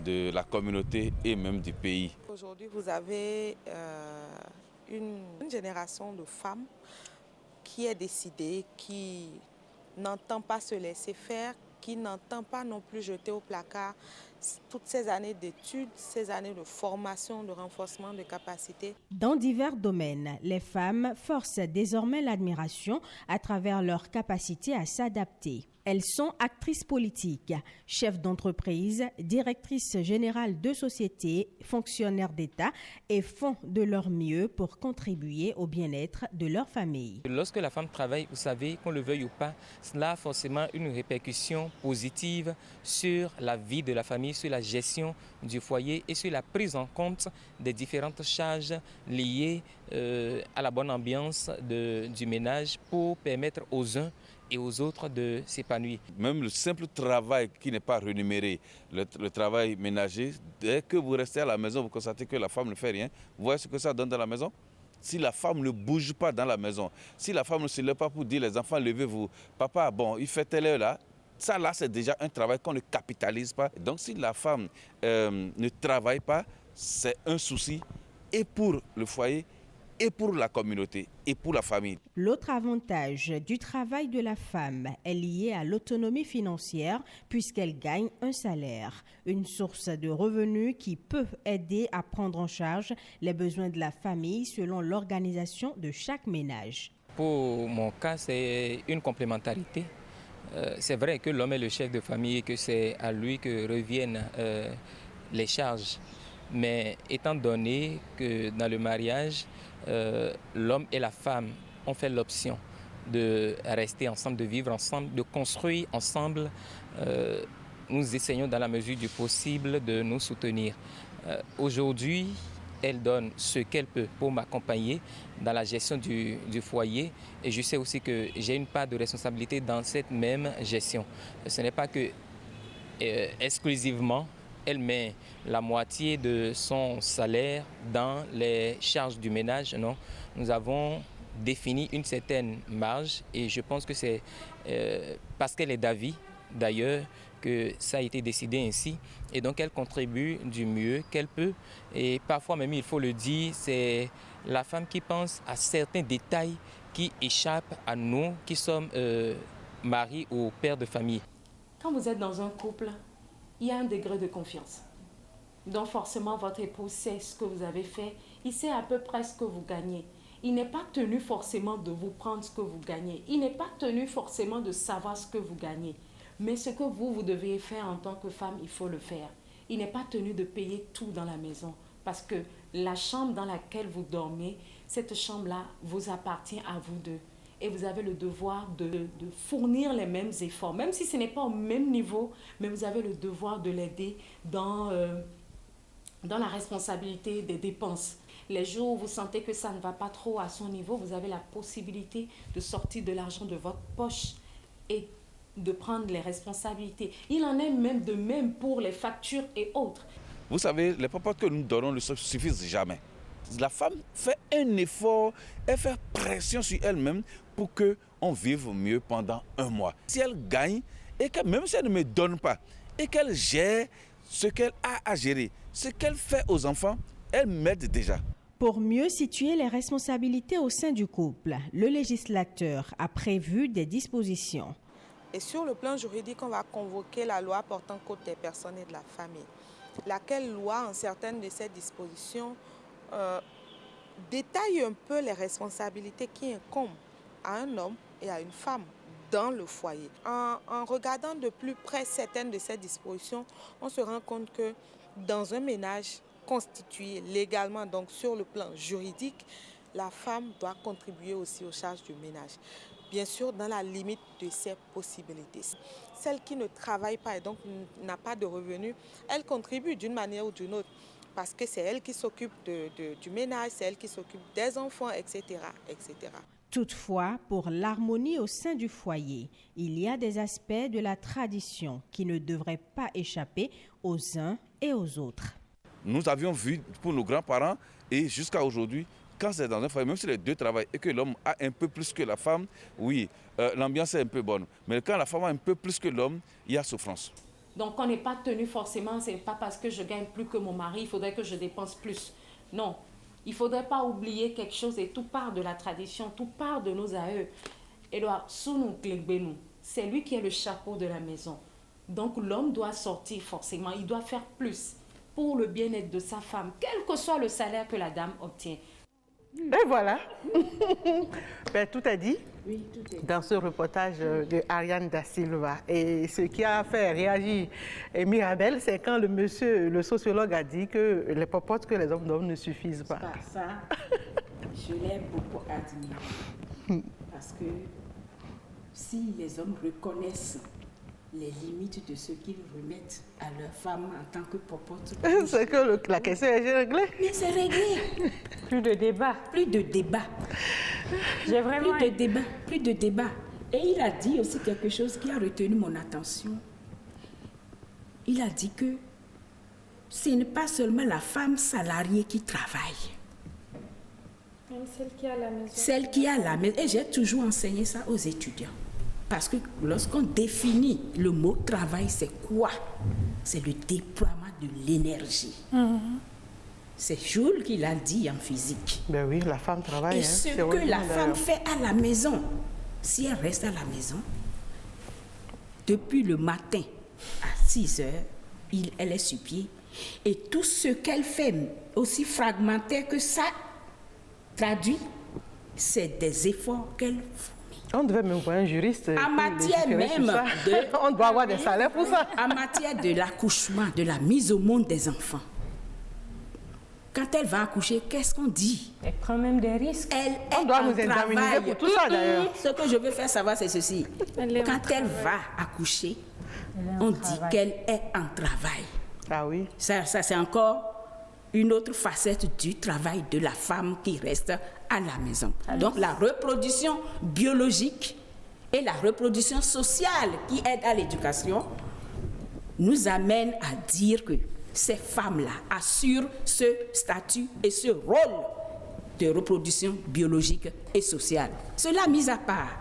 de la communauté et même du pays. Aujourd'hui, vous avez une génération de femmes qui est décidée, qui n'entend pas se laisser faire, qui n'entend pas non plus jeter au placard toutes ces années d'études, ces années de formation, de renforcement de capacités. Dans divers domaines, les femmes forcent désormais l'admiration à travers leur capacité à s'adapter. Elles sont actrices politiques, chefs d'entreprise, directrices générales de sociétés, fonctionnaires d'État et font de leur mieux pour contribuer au bien-être de leur famille. Lorsque la femme travaille, vous savez, qu'on le veuille ou pas, cela a forcément une répercussion positive sur la vie de la famille, sur la gestion du foyer et sur la prise en compte des différentes charges liées à la bonne ambiance du ménage pour permettre aux uns et aux autres de s'épanouir. Même le simple travail qui n'est pas rémunéré, le travail ménager, dès que vous restez à la maison, vous constatez que la femme ne fait rien. Vous voyez ce que ça donne dans la maison? Si la femme ne bouge pas dans la maison, si la femme ne se lève pas pour dire les enfants, levez-vous, papa, bon, il fait telle heure là, ça là c'est déjà un travail qu'on ne capitalise pas. Donc si la femme ne travaille pas, c'est un souci et pour le foyer, et pour la communauté, et pour la famille. L'autre avantage du travail de la femme est lié à l'autonomie financière puisqu'elle gagne un salaire, une source de revenus qui peut aider à prendre en charge les besoins de la famille selon l'organisation de chaque ménage. Pour mon cas, c'est une complémentarité. C'est vrai que l'homme est le chef de famille et que c'est à lui que reviennent les charges. Mais étant donné que dans le mariage, l'homme et la femme ont fait l'option de rester ensemble, de vivre ensemble, de construire ensemble, nous essayons dans la mesure du possible de nous soutenir. Aujourd'hui, elle donne ce qu'elle peut pour m'accompagner dans la gestion du foyer et je sais aussi que j'ai une part de responsabilité dans cette même gestion. Ce n'est pas que exclusivement elle met la moitié de son salaire dans les charges du ménage. Non, nous avons défini une certaine marge et je pense que c'est parce qu'elle est d'avis d'ailleurs que ça a été décidé ainsi et donc elle contribue du mieux qu'elle peut et parfois même il faut le dire, c'est la femme qui pense à certains détails qui échappent à nous qui sommes mari ou père de famille. Quand vous êtes dans un couple, il y a un degré de confiance. Donc forcément, votre époux sait ce que vous avez fait. Il sait à peu près ce que vous gagnez. Il n'est pas tenu forcément de vous prendre ce que vous gagnez. Il n'est pas tenu forcément de savoir ce que vous gagnez. Mais ce que vous devez faire en tant que femme, il faut le faire. Il n'est pas tenu de payer tout dans la maison. Parce que la chambre dans laquelle vous dormez, cette chambre-là vous appartient à vous deux. Et vous avez le devoir de fournir les mêmes efforts, même si ce n'est pas au même niveau, mais vous avez le devoir de l'aider dans la responsabilité des dépenses. Les jours où vous sentez que ça ne va pas trop à son niveau, vous avez la possibilité de sortir de l'argent de votre poche et de prendre les responsabilités. Il en est même de même pour les factures et autres. Vous savez, les papas que nous donnons ne suffisent jamais. La femme fait un effort, elle fait pression sur elle-même pour qu'on vive mieux pendant un mois. Si elle gagne, et que même si elle ne me donne pas, et qu'elle gère ce qu'elle a à gérer, ce qu'elle fait aux enfants, elle m'aide déjà. Pour mieux situer les responsabilités au sein du couple, le législateur a prévu des dispositions. Et sur le plan juridique, on va convoquer la loi portant code des personnes et de la famille, laquelle loi, en certaines de ses dispositions, détaille un peu les responsabilités qui incombent à un homme et à une femme dans le foyer. En regardant de plus près certaines de ces dispositions, on se rend compte que dans un ménage constitué légalement, donc sur le plan juridique, la femme doit contribuer aussi aux charges du ménage. Bien sûr, dans la limite de ses possibilités. Celle qui ne travaille pas et donc n'a pas de revenus, elle contribue d'une manière ou d'une autre. Parce que c'est elle qui s'occupe du ménage, c'est elle qui s'occupe des enfants, etc., etc. Toutefois, pour l'harmonie au sein du foyer, il y a des aspects de la tradition qui ne devraient pas échapper aux uns et aux autres. Nous avions vu pour nos grands-parents et jusqu'à aujourd'hui quand c'est dans un foyer, même si les deux travaillent et que l'homme a un peu plus que la femme, oui, l'ambiance est un peu bonne. Mais quand la femme a un peu plus que l'homme, il y a souffrance. Donc on n'est pas tenu forcément, c'est pas parce que je gagne plus que mon mari, il faudrait que je dépense plus. Non, il ne faudrait pas oublier quelque chose et tout part de la tradition, tout part de nos aïeux. Edouard, c'est lui qui est le chapeau de la maison. Donc l'homme doit sortir forcément, il doit faire plus pour le bien-être de sa femme, quel que soit le salaire que la dame obtient. Et voilà. Ben, tout est dit. Oui, tout est dit. Dans ce reportage de Ariane Da Silva. Et ce qui a fait réagir Mirabel, c'est quand le sociologue a dit que les popotes que les hommes donnent ne suffisent pas. Ça, je l'ai beaucoup admiré. Parce que si les hommes reconnaissent les limites de ce qu'ils remettent à leur femme en tant que popote. C'est que la question est réglée. Mais c'est réglé. Plus de débat. Plus de débat. J'ai vraiment... Plus de débat. Et il a dit aussi quelque chose qui a retenu mon attention. Il a dit que ce n'est pas seulement la femme salariée qui travaille. Même celle qui est à la maison. Celle qui est à la maison. Et j'ai toujours enseigné ça aux étudiants. Parce que lorsqu'on définit le mot travail, c'est quoi? C'est le déploiement de l'énergie. C'est Jules qui l'a dit en physique. Ben oui, la femme travaille. Et ce que la femme fait à la maison, si elle reste à la maison, depuis le matin à 6 heures, elle est sur pied. Et tout ce qu'elle fait, aussi fragmentaire que ça traduit, c'est des efforts qu'elle fait. On devait même voir un juriste. En matière même on doit avoir des salaires pour ça. En matière de l'accouchement, de la mise au monde des enfants. Quand elle va accoucher, qu'est-ce qu'on dit? Elle prend même des risques. On doit nous indemniser pour tout ça d'ailleurs. Ce que je veux faire savoir, c'est ceci. Quand elle va accoucher, on dit qu'elle est en travail. Ah oui. Ça c'est encore une autre facette du travail de la femme qui reste à la maison. Donc la reproduction biologique et la reproduction sociale qui aide à l'éducation nous amènent à dire que ces femmes-là assurent ce statut et ce rôle de reproduction biologique et sociale. Cela mis à part,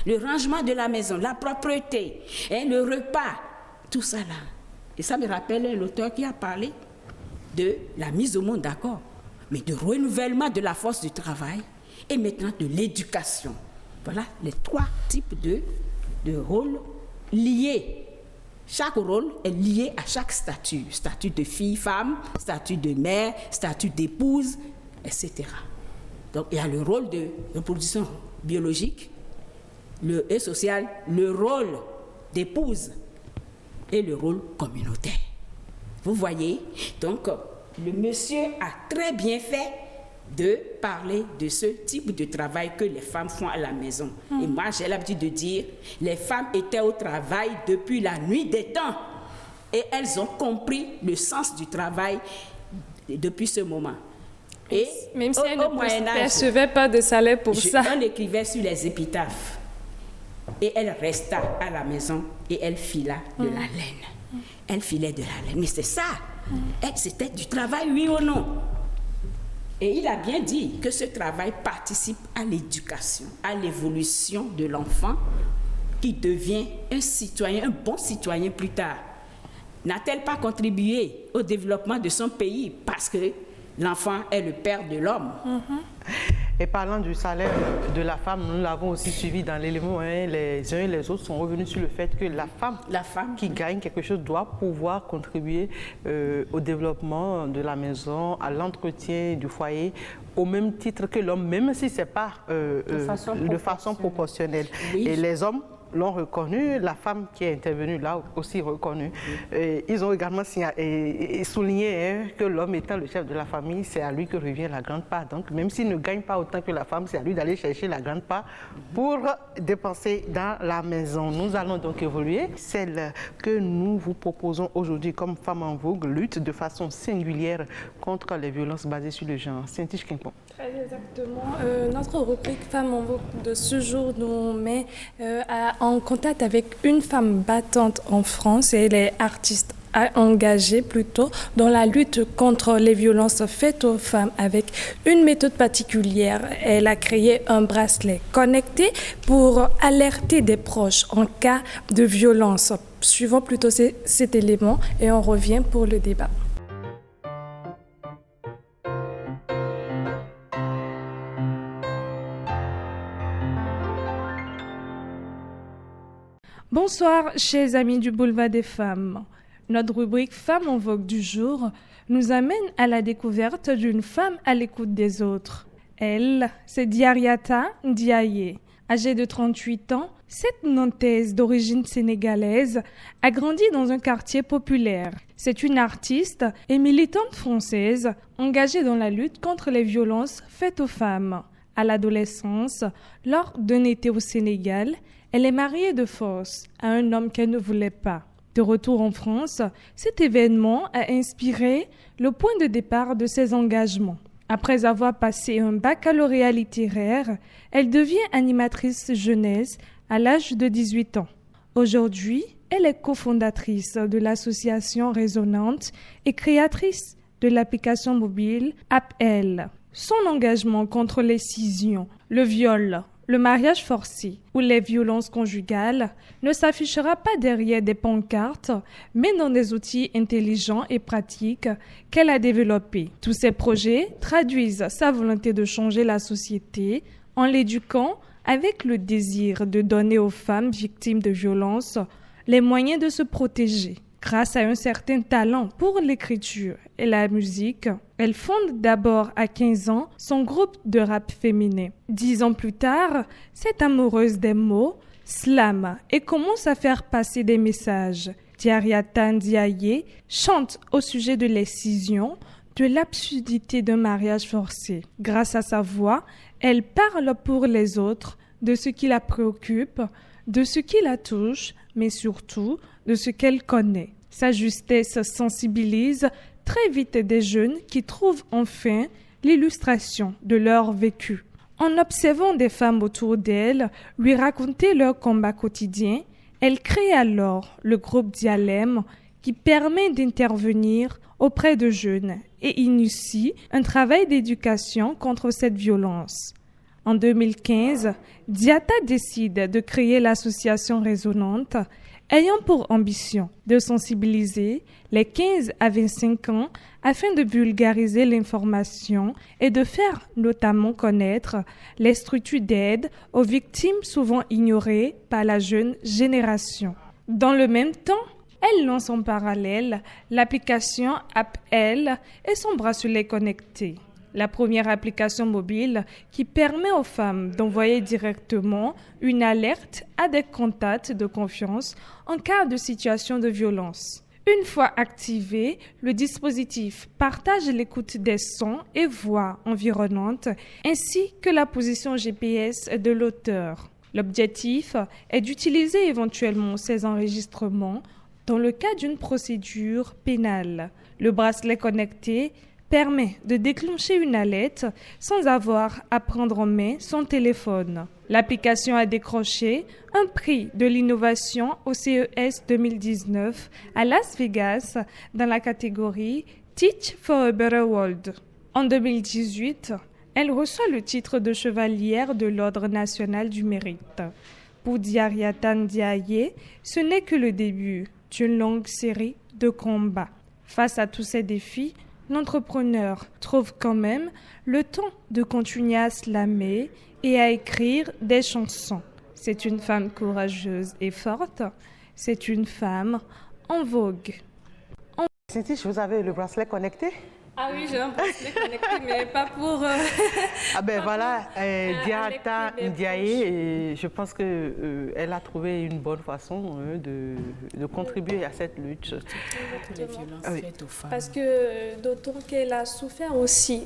le rangement de la maison, la propreté, le repas, tout ça là. Et ça me rappelle l'auteur qui a parlé de la mise au monde, d'accord, mais de renouvellement de la force du travail et maintenant de l'éducation. Voilà les 3 types de rôles liés. Chaque rôle est lié à chaque statut. Statut de fille, femme, statut de mère, statut d'épouse, etc. Donc il y a le rôle de reproduction biologique et sociale, le rôle d'épouse et le rôle communautaire. Vous voyez, donc le monsieur a très bien fait de parler de ce type de travail que les femmes font à la maison. Et moi, j'ai l'habitude de dire, les femmes étaient au travail depuis la nuit des temps. Et elles ont compris le sens du travail depuis ce moment. Et même si elles ne percevaient pas de salaire pour ça. On écrivait sur les épitaphes. Et elle resta à la maison et elle fila de la laine. Elle filait de la laine. Mais c'est ça. C'était du travail, oui ou non? Et il a bien dit que ce travail participe à l'éducation, à l'évolution de l'enfant qui devient un citoyen, un bon citoyen plus tard. N'a-t-elle pas contribué au développement de son pays parce que l'enfant est le père de l'homme? Et parlant du salaire de la femme, nous l'avons aussi suivi dans l'élément 1. Les uns et les autres sont revenus sur le fait que la femme qui gagne quelque chose doit pouvoir contribuer au développement de la maison, à l'entretien du foyer, au même titre que l'homme, même si ce n'est pas de façon proportionnelle. Oui. Et les hommes l'ont reconnu, la femme qui est intervenue là aussi reconnu. Ils ont également souligné que l'homme étant le chef de la famille, c'est à lui que revient la grande part. Donc même s'il ne gagne pas autant que la femme, c'est à lui d'aller chercher la grande part pour dépenser dans la maison. Nous allons donc évoluer. Celle que nous vous proposons aujourd'hui comme Femmes en Vogue lutte de façon singulière contre les violences basées sur le genre. Saint-Tiche Quimpon. Très exactement. Notre rubrique Femmes en Vogue de ce jour nous met en contact avec une femme battante en France. Elle est artiste engagée plutôt dans la lutte contre les violences faites aux femmes avec une méthode particulière. Elle a créé un bracelet connecté pour alerter des proches en cas de violence. Suivons plutôt cet élément et on revient pour le débat. Bonsoir, chers amis du Boulevard des Femmes. Notre rubrique Femmes en vogue du jour nous amène à la découverte d'une femme à l'écoute des autres. Elle, c'est Diariata Ndiaye. Âgée de 38 ans, cette Nantaise d'origine sénégalaise a grandi dans un quartier populaire. C'est une artiste et militante française engagée dans la lutte contre les violences faites aux femmes. À l'adolescence, lors d'un été au Sénégal, elle est mariée de force à un homme qu'elle ne voulait pas. De retour en France, cet événement a inspiré le point de départ de ses engagements. Après avoir passé un baccalauréat littéraire, elle devient animatrice jeunesse à l'âge de 18 ans. Aujourd'hui, elle est cofondatrice de l'association Résonante et créatrice de l'application mobile AppElle. Son engagement contre l'excision, le viol, le mariage forcé ou les violences conjugales ne s'affichera pas derrière des pancartes, mais dans des outils intelligents et pratiques qu'elle a développés. Tous ces projets traduisent sa volonté de changer la société en l'éduquant avec le désir de donner aux femmes victimes de violences les moyens de se protéger. Grâce à un certain talent pour l'écriture et la musique, elle fonde d'abord à 15 ans son groupe de rap féminin. 10 ans plus tard, cette amoureuse des mots slame et commence à faire passer des messages. Diariata Ndiaye chante au sujet de l'excision, de l'absurdité d'un mariage forcé. Grâce à sa voix, elle parle pour les autres de ce qui la préoccupe, de ce qui la touche, mais surtout de ce qu'elle connaît. Sa justesse sensibilise très vite des jeunes qui trouvent enfin l'illustration de leur vécu. En observant des femmes autour d'elle lui raconter leur combat quotidien, elle crée alors le groupe Dialem qui permet d'intervenir auprès de jeunes et initie un travail d'éducation contre cette violence. En 2015, Diata décide de créer l'association Résonante, ayant pour ambition de sensibiliser les 15 à 25 ans afin de vulgariser l'information et de faire notamment connaître les structures d'aide aux victimes souvent ignorées par la jeune génération. Dans le même temps, elle lance en parallèle l'application AppElle et son bracelet connecté. La première application mobile qui permet aux femmes d'envoyer directement une alerte à des contacts de confiance en cas de situation de violence. Une fois activé, le dispositif partage l'écoute des sons et voix environnantes ainsi que la position GPS de l'auteur. L'objectif est d'utiliser éventuellement ces enregistrements dans le cas d'une procédure pénale. Le bracelet connecté permet de déclencher une alerte sans avoir à prendre en main son téléphone. L'application a décroché un prix de l'innovation au CES 2019 à Las Vegas dans la catégorie Teach for a Better World. En 2018, elle reçoit le titre de chevalière de l'Ordre national du mérite. Pour Diariata Ndiaye, ce n'est que le début d'une longue série de combats. Face à tous ces défis, l'entrepreneur trouve quand même le temps de continuer à slammer et à écrire des chansons. C'est une femme courageuse et forte. C'est une femme en vogue. Cynthia, vous avez le bracelet connecté? Ah oui, j'ai un bracelet connecté, mais pas pour... Ah ben voilà, Diariata Ndiaye, je pense qu'elle a trouvé une bonne façon de contribuer à cette lutte. Les violences faites aux femmes. Parce que d'autant qu'elle a souffert aussi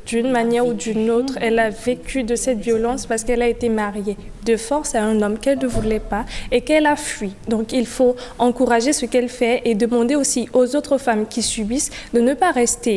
d'une manière ou d'une autre, elle a vécu de cette violence parce qu'elle a été mariée de force à un homme qu'elle ne voulait pas et qu'elle a fui. Donc il faut encourager ce qu'elle fait et demander aussi aux autres femmes qui subissent de ne pas rester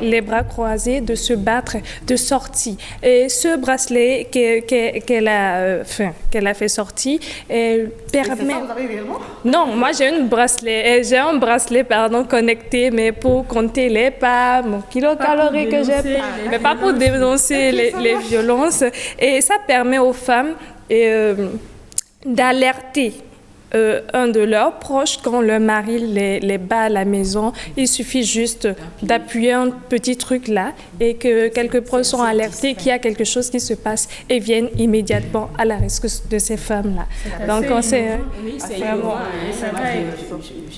les bras croisés, de se battre, de sortir. Et ce bracelet qu'elle a fait sortir permet... Vous avez réellement? Non, moi j'ai un bracelet connecté, mais pour compter les pas, mon kilocalorie que j'ai pris, mais pas pour dénoncer les violences. Et ça permet aux femmes d'alerter un de leurs proches quand leur mari les bat à la maison. Il suffit juste d'appuyer un petit truc là et que quelques proches sont alertés qu'il y a quelque chose qui se passe et viennent immédiatement à la rescousse de ces femmes-là. Donc, oui, c'est vraiment...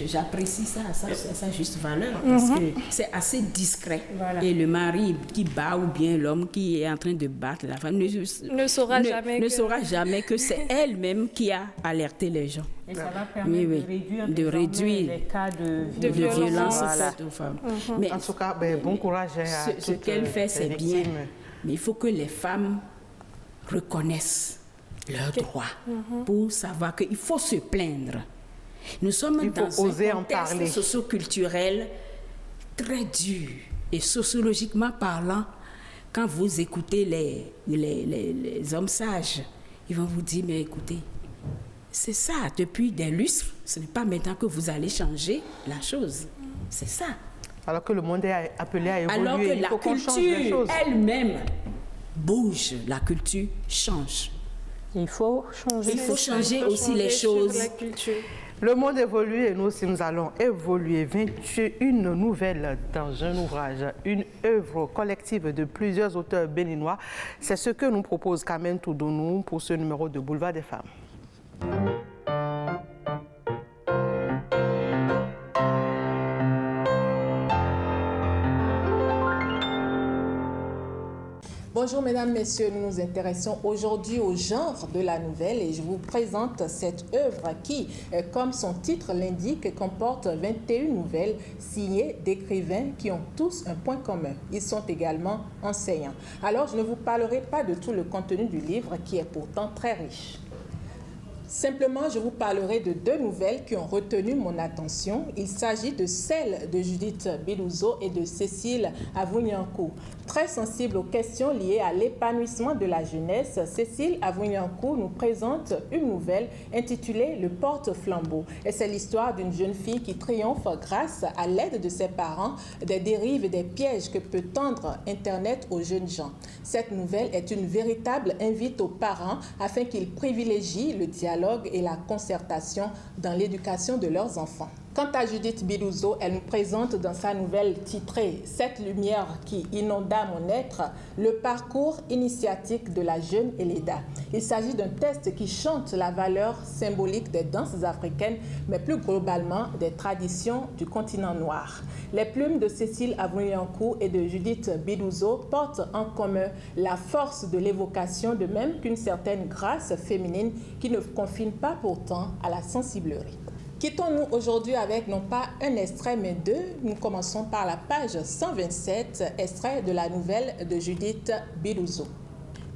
J'apprécie ça, sa juste valeur, parce que c'est assez discret. Voilà. Et le mari qui bat ou bien l'homme qui est en train de battre la femme ne saura jamais que c'est elle-même qui a alerté les gens. Et ça va permettre de réduire les cas de violence faites aux femmes. Mais en tout cas, bon courage à ce qu'elle fait, c'est bien. Mais il faut que les femmes reconnaissent leurs droits pour savoir qu'il faut se plaindre. Nous sommes dans un contexte socio-culturel très dur et sociologiquement parlant. Quand vous écoutez les hommes sages, ils vont vous dire, mais écoutez, c'est ça, depuis des lustres, ce n'est pas maintenant que vous allez changer la chose. C'est ça. Alors que le monde est appelé à évoluer. Alors que la culture elle-même bouge, la culture change. Il faut changer aussi les choses. Le monde évolue et nous aussi nous allons évoluer. 21 nouvelles dans un ouvrage, une œuvre collective de plusieurs auteurs béninois. C'est ce que nous propose Carmen Toudonou pour ce numéro de Boulevard des Femmes. Bonjour mesdames, messieurs, nous nous intéressons aujourd'hui au genre de la nouvelle et je vous présente cette œuvre qui, comme son titre l'indique, comporte 21 nouvelles signées d'écrivains qui ont tous un point commun. Ils sont également enseignants. Alors je ne vous parlerai pas de tout le contenu du livre qui est pourtant très riche. Simplement, je vous parlerai de 2 nouvelles qui ont retenu mon attention. Il s'agit de celle de Judith Bilouzot et de Cécile Avouniankou. Très sensible aux questions liées à l'épanouissement de la jeunesse, Cécile Avouniankou nous présente une nouvelle intitulée « Le porte-flambeau ». Et c'est l'histoire d'une jeune fille qui triomphe grâce à l'aide de ses parents des dérives et des pièges que peut tendre Internet aux jeunes gens. Cette nouvelle est une véritable invite aux parents afin qu'ils privilégient le dialogue et la concertation dans l'éducation de leurs enfants. Quant à Judith Bilouzot, elle nous présente dans sa nouvelle titrée « Cette lumière qui inonda mon être » le parcours initiatique de la jeune Eleda. Il s'agit d'un texte qui chante la valeur symbolique des danses africaines, mais plus globalement des traditions du continent noir. Les plumes de Cécile Avouniankou et de Judith Bilouzot portent en commun la force de l'évocation, de même qu'une certaine grâce féminine qui ne confine pas pourtant à la sensiblerie. Quittons-nous aujourd'hui avec non pas un extrait mais 2. Nous commençons par la page 127, extrait de la nouvelle de Judith Bilouzot.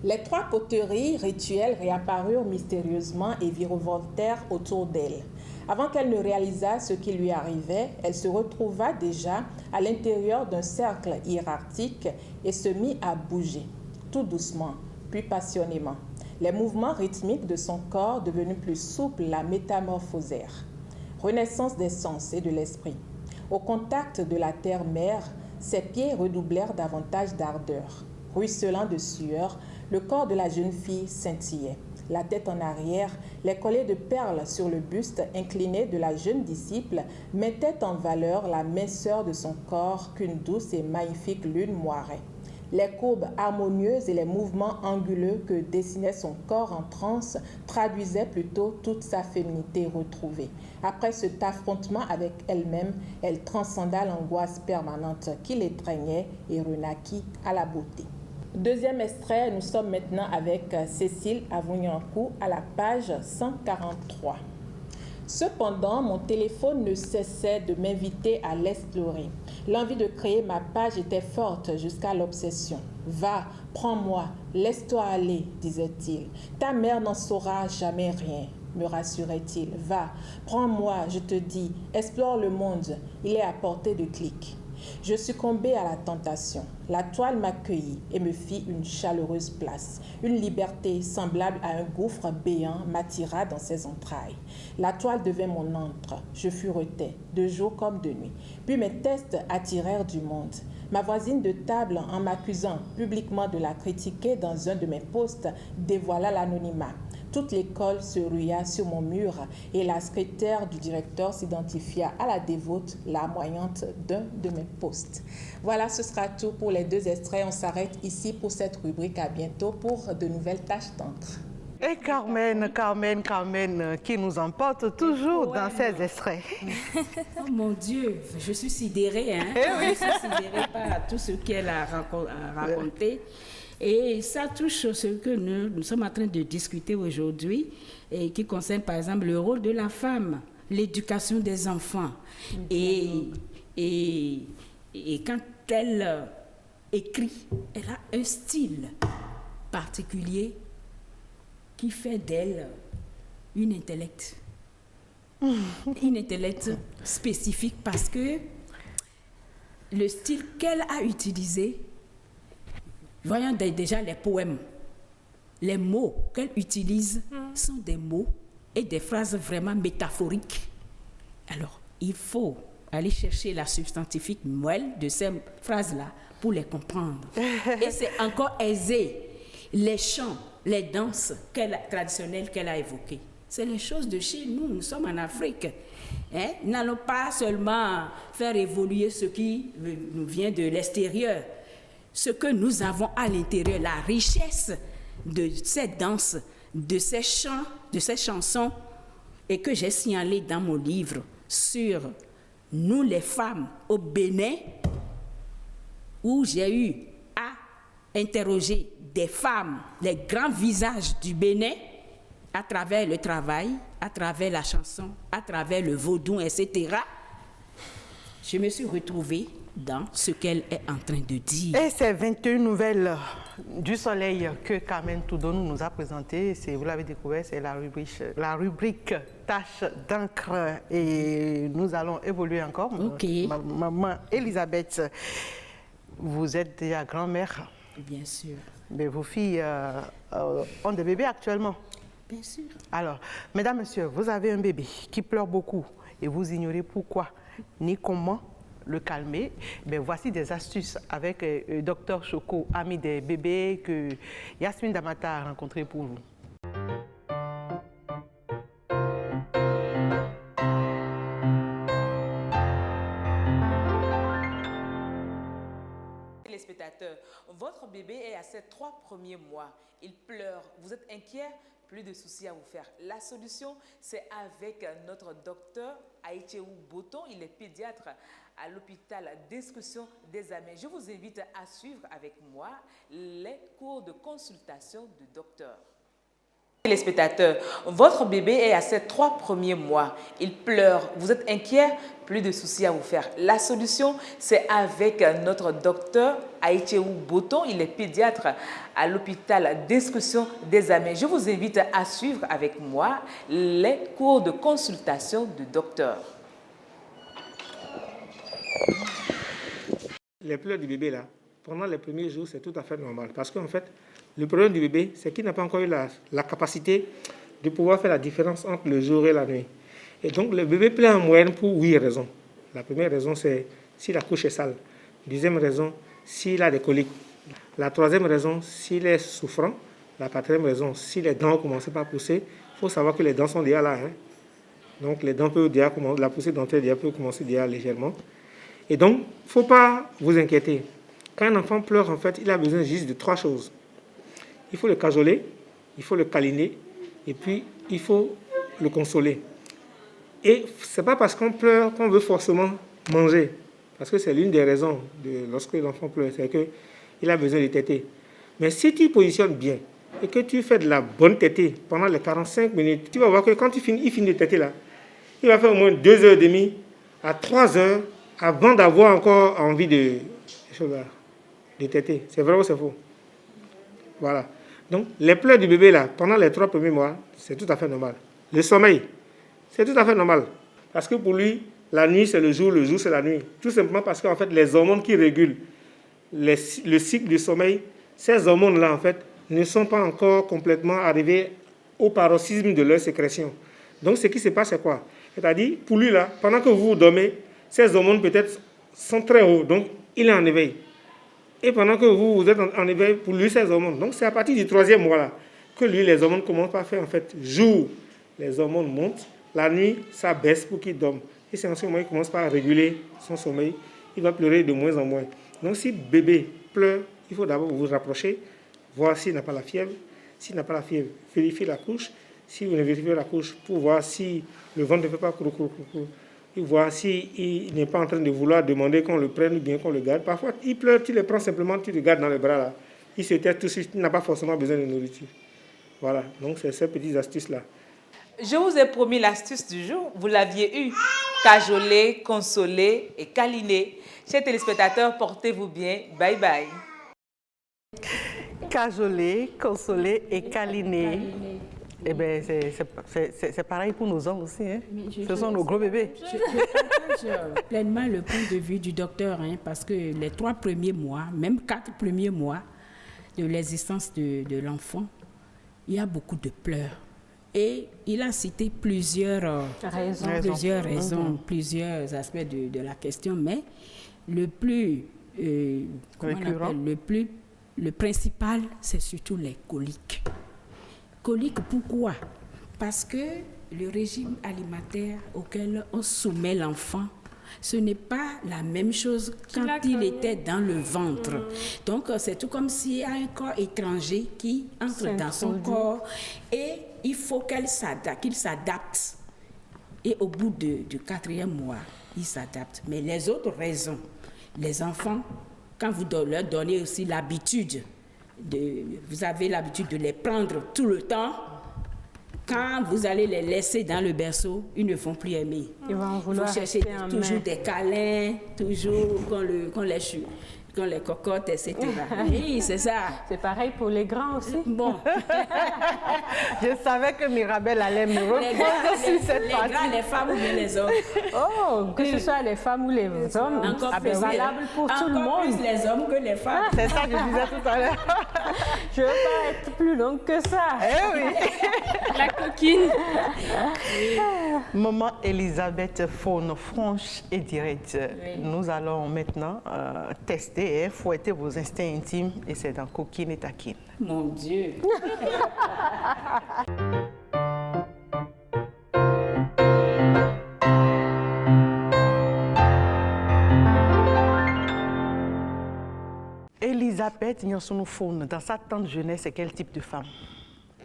Les 3 poteries rituelles réapparurent mystérieusement et virevoltèrent autour d'elle. Avant qu'elle ne réalisât ce qui lui arrivait, elle se retrouva déjà à l'intérieur d'un cercle hiérarchique et se mit à bouger, tout doucement, puis passionnément. Les mouvements rythmiques de son corps, devenus plus souples, la métamorphosèrent. Renaissance des sens et de l'esprit. Au contact de la terre-mère, ses pieds redoublèrent davantage d'ardeur. Ruisselant de sueur, le corps de la jeune fille scintillait. La tête en arrière, les collets de perles sur le buste incliné de la jeune disciple mettaient en valeur la minceur de son corps qu'une douce et magnifique lune moirait. Les courbes harmonieuses et les mouvements anguleux que dessinait son corps en transe traduisaient plutôt toute sa féminité retrouvée. Après cet affrontement avec elle-même, elle transcenda l'angoisse permanente qui l'étreignait et renaquit à la beauté. Deuxième extrait, nous sommes maintenant avec Cécile Avouniankou à la page 143. Cependant, mon téléphone ne cessait de m'inviter à l'explorer. L'envie de créer ma page était forte jusqu'à l'obsession. « Va, prends-moi, laisse-toi aller », disait-il. « Ta mère n'en saura jamais rien », me rassurait-il. « Va, prends-moi, je te dis, explore le monde, il est à portée de clic. » Je succombais à la tentation. La toile m'accueillit et me fit une chaleureuse place. Une liberté semblable à un gouffre béant m'attira dans ses entrailles. La toile devint mon antre. Je furetais, de jour comme de nuit. Puis mes tests attirèrent du monde. Ma voisine de table, en m'accusant publiquement de la critiquer dans un de mes posts, dévoila l'anonymat. Toute l'école se rua sur mon mur et la secrétaire du directeur s'identifia à la dévote larmoyante d'un de mes posts. Voilà, ce sera tout pour les 2 extraits. On s'arrête ici pour cette rubrique. À bientôt pour de nouvelles tâches d'encre. Et Carmen, qui nous emporte toujours dans ces extraits. Oh mon Dieu, je suis sidérée. Hein? Je suis sidérée par tout ce qu'elle a raconté. Et ça touche ce que nous sommes en train de discuter aujourd'hui, et qui concerne par exemple le rôle de la femme, l'éducation des enfants. Et quand elle écrit, elle a un style particulier qui fait d'elle une intellect. Une intellect spécifique parce que le style qu'elle a utilisé, voyons déjà les poèmes. Les mots qu'elle utilise sont des mots et des phrases vraiment métaphoriques. Alors, il faut aller chercher la substantifique moelle de ces phrases-là pour les comprendre. Et c'est encore aisé. Les chants, les danses traditionnelles qu'elle a évoquées, c'est les choses de chez nous. Nous sommes en Afrique. N'allons pas seulement faire évoluer ce qui nous vient de l'extérieur. Ce que nous avons à l'intérieur, la richesse de ces danses, de ces chants, de ces chansons, et que j'ai signalé dans mon livre sur nous les femmes au Bénin, où j'ai eu à interroger des femmes, les grands visages du Bénin, à travers le travail, à travers la chanson, à travers le vaudou, etc. Je me suis retrouvée dans ce qu'elle est en train de dire. Et ces 21 nouvelles du soleil que Carmen Toudonou nous a présentées, vous l'avez découvert, c'est la rubrique tâches d'encre. Et nous allons évoluer encore. Ok. Maman Elisabeth, vous êtes déjà grand-mère. Bien sûr. Mais vos filles ont des bébés actuellement. Bien sûr. Alors, mesdames, messieurs, vous avez un bébé qui pleure beaucoup et vous ignorez pourquoi ni comment le calmer. Mais voici des astuces avec Dr Choco, ami des bébés, que Yasmine Damata a rencontré pour vous. Téléspectateurs, votre bébé est à ses 3 premiers mois. Il pleure. Vous êtes inquiet? Plus de soucis à vous faire. La solution, c'est avec notre docteur Aïtchéou Boton. Il est pédiatre à l'hôpital d'Instruction des Amers. Je vous invite à suivre avec moi les cours de consultation du docteur. Téléspectateurs, votre bébé est à ses 3 premiers mois. Il pleure. Vous êtes inquiet? Plus de soucis à vous faire. La solution, c'est avec notre docteur Aïtchéou Boton. Il est pédiatre à l'hôpital d'Instruction des Amers. Je vous invite à suivre avec moi les cours de consultation du docteur. Les pleurs du bébé, là, pendant les premiers jours, c'est tout à fait normal. Parce qu'en fait, le problème du bébé, c'est qu'il n'a pas encore eu la capacité de pouvoir faire la différence entre le jour et la nuit. Et donc, le bébé pleure en moyenne pour 8 raisons. La première raison, c'est si la couche est sale. Deuxième raison, s'il a des coliques. La troisième raison, s'il est souffrant. La quatrième raison, si les dents ont commencé à pousser. Il faut savoir que les dents sont déjà là. Donc, les dents peuvent déjà commencer, la poussée dentaire peut commencer déjà légèrement. Et donc, il ne faut pas vous inquiéter. Quand un enfant pleure, en fait, il a besoin juste de 3 choses. Il faut le cajoler, il faut le câliner, et puis il faut le consoler. Et ce n'est pas parce qu'on pleure qu'on veut forcément manger. Parce que c'est l'une des raisons lorsque l'enfant pleure, c'est qu'il a besoin de téter. Mais si tu positionnes bien et que tu fais de la bonne tétée pendant les 45 minutes, tu vas voir que quand il finit de téter là, il va faire au moins 2h30 à 3h avant d'avoir encore envie de téter. C'est vrai ou c'est faux? Voilà. Donc, les pleurs du bébé, là, pendant les 3 premiers mois, c'est tout à fait normal. Le sommeil, c'est tout à fait normal. Parce que pour lui, la nuit c'est le jour c'est la nuit. Tout simplement parce qu'en fait, les hormones qui régulent le cycle du sommeil, ces hormones-là, en fait, ne sont pas encore complètement arrivées au paroxysme de leur sécrétion. Donc, ce qui se passe, c'est quoi? C'est-à-dire, pour lui, là, pendant que vous dormez, ces hormones, peut-être, sont très hauts. Donc, il est en éveil. Et pendant que vous êtes en éveil, pour lui, ces hormones. Donc, c'est à partir du 3e mois, là, que lui, les hormones commencent à faire, en fait, jour, les hormones montent. La nuit, ça baisse pour qu'il dorme. Et c'est en ce moment qu'il commence par réguler son sommeil. Il va pleurer de moins en moins. Donc, si bébé pleure, il faut d'abord vous rapprocher, voir s'il n'a pas la fièvre. S'il n'a pas la fièvre, vérifiez la couche. Si vous ne vérifiez la couche, pour voir si le ventre ne fait pas crou, et voir s'il n'est pas en train de vouloir demander qu'on le prenne ou bien qu'on le garde. Parfois, il pleure, tu le prends simplement, tu le gardes dans les bras là. Il se teste tout de suite, il n'a pas forcément besoin de nourriture. Voilà, donc c'est ces petites astuces-là. Je vous ai promis l'astuce du jour, vous l'aviez eu. Cajoler, consoler et câliner. Chers téléspectateurs, portez-vous bien. Bye bye. Cajoler, consoler et câliner. Eh bien, c'est pareil pour nos hommes aussi. Hein? Ce sont nos gros bébés. Je partage pleinement le point de vue du docteur, hein, parce que les 3 premiers mois, même 4 premiers mois de l'existence de l'enfant, il y a beaucoup de pleurs. Et il a cité plusieurs raisons, plusieurs aspects de la question, mais le plus, le principal, c'est surtout les coliques. Coliques, pourquoi? Parce que le régime alimentaire auquel on soumet l'enfant, ce n'est pas la même chose quand il était dans le ventre. Donc, c'est tout comme s'il y a un corps étranger qui entre dans son corps et il faut qu'il s'adapte. Et au bout du 4e mois, il s'adapte. Mais les autres raisons, les enfants, quand vous leur donnez aussi l'habitude, vous avez l'habitude de les prendre tout le temps, quand vous allez les laisser dans le berceau, ils ne vont plus aimer. Ils vont vouloir chercher toujours des câlins, toujours qu'on les cocotte, etc. Oui, c'est ça. C'est pareil pour les grands aussi. Bon. Je savais que Mirabel allait me reprendre sur cette partie. Les grands, les femmes ou bien les hommes. Oh, que ce soit les femmes ou les hommes, c'est valable pour tout le monde. Encore plus les hommes que les femmes. C'est ça que je disais tout à l'heure. Je ne veux pas être plus longue que ça. Eh oui. La coquine. Maman Elisabeth Faune, franche et directe. Oui. Nous allons maintenant tester et fouetter vos instincts intimes et c'est dans Coquine et Taquine. Mon Dieu. Elisabeth Nyansounou Faune, dans sa tendre jeunesse, c'est quel type de femme?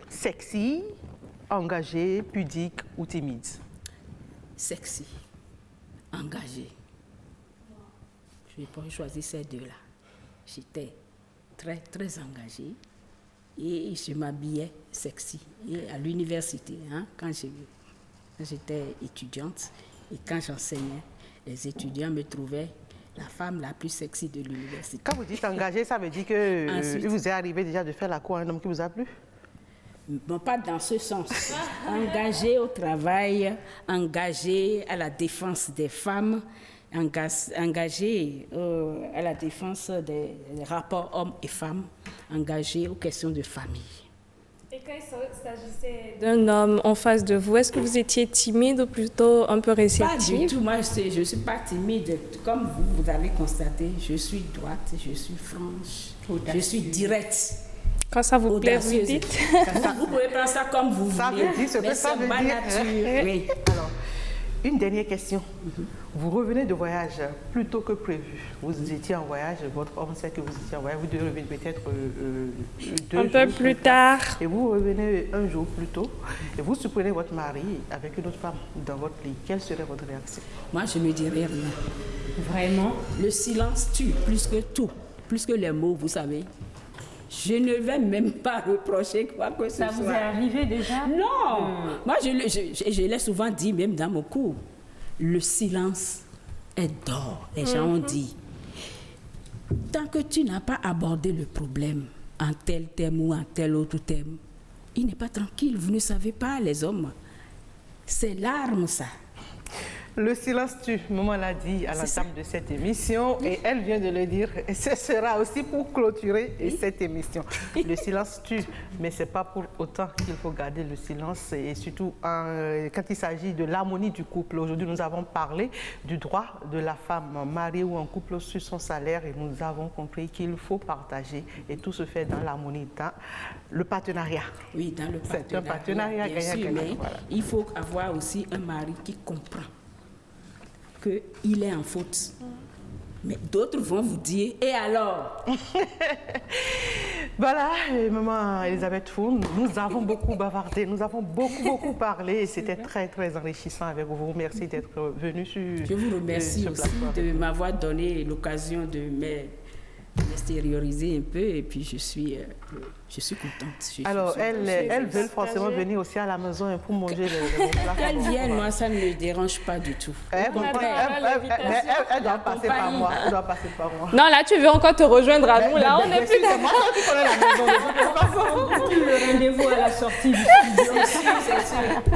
Sexy, engagée, pudique ou timide? Sexy, engagée. Je n'ai pas choisi ces deux-là. J'étais très, très engagée et je m'habillais sexy. Et à l'université, hein, quand j'étais étudiante et quand j'enseignais, les étudiants me trouvaient la femme la plus sexy de l'université. Quand vous dites engagée, ça veut dire que il vous est arrivé déjà de faire la cour à un homme qui vous a plu? Bon, pas dans ce sens. Engagée au travail, engagée à la défense des femmes, engagée à la défense des rapports hommes et femmes, engagée aux questions de famille. Et quand il s'agissait d'un homme en face de vous, est-ce que vous étiez timide ou plutôt un peu réceptive? Pas du tout, moi je ne suis pas timide. Comme vous avez constaté, je suis droite, je suis franche, je suis directe. Quand ça vous plaît, vous dites. Vous pouvez prendre ça comme vous voulez. Ça veut dire ce que ça veut dire. Nature. Oui. Alors, une dernière question. Vous revenez de voyage plus tôt que prévu. Vous étiez en voyage, votre homme sait que vous étiez en voyage, vous devez revenir peut-être 2 jours un peu plus tard. Et vous revenez un jour plus tôt et vous surprenez votre mari avec une autre femme dans votre lit. Quelle serait votre réaction? Moi, je ne me dirais rien. Vraiment, le silence tue plus que tout, plus que les mots, vous savez. Je ne vais même pas reprocher quoi que ce soit. Ça vous est arrivé déjà? Non. Moi, je l'ai souvent dit, même dans mon cours. Le silence est d'or. Les gens ont dit. Tant que tu n'as pas abordé le problème en tel thème ou en tel autre thème, il n'est pas tranquille. Vous ne savez pas, les hommes. C'est l'arme, ça. Le silence tue, maman l'a dit à l'entame de cette émission et elle vient de le dire. Et ce sera aussi pour clôturer cette émission. Le silence tue, mais ce n'est pas pour autant qu'il faut garder le silence et surtout quand il s'agit de l'harmonie du couple. Aujourd'hui, nous avons parlé du droit de la femme mariée ou en couple sur son salaire et nous avons compris qu'il faut partager et tout se fait dans l'harmonie, dans le partenariat. Oui, dans le partenariat. C'est un partenariat gagnant-gagnant. Voilà. Il faut avoir aussi un mari qui comprend qu'il est en faute. Mais d'autres vont vous dire, et alors? Voilà, maman Elisabeth Foun, nous avons beaucoup bavardé, nous avons beaucoup parlé et c'était très enrichissant avec vous. Merci d'être venu sur Je vous remercie aussi de m'avoir donné l'occasion de m'extérioriser un peu et puis je suis contente. Alors, elles veulent forcément venir aussi à la maison pour manger le bon plat. Qu'elles viennent, moi, ça ne me dérange pas du tout. Elle doit passer par moi. Non, là, tu veux encore te rejoindre à nous. Là, on n'est plus d'accord. C'est moi qui connais la maison de toute façon. Le rendez-vous à la sortie du studio.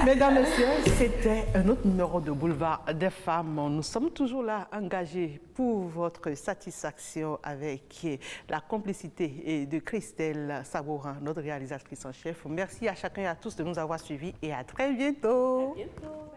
Mesdames, Messieurs, c'était un autre numéro de Boulevard des Femmes. Nous sommes toujours là, engagés pour votre satisfaction avec la complicité de Christelle Sabourin, notre réalisatrice en chef. Merci à chacun et à tous de nous avoir suivis et à très bientôt. À bientôt.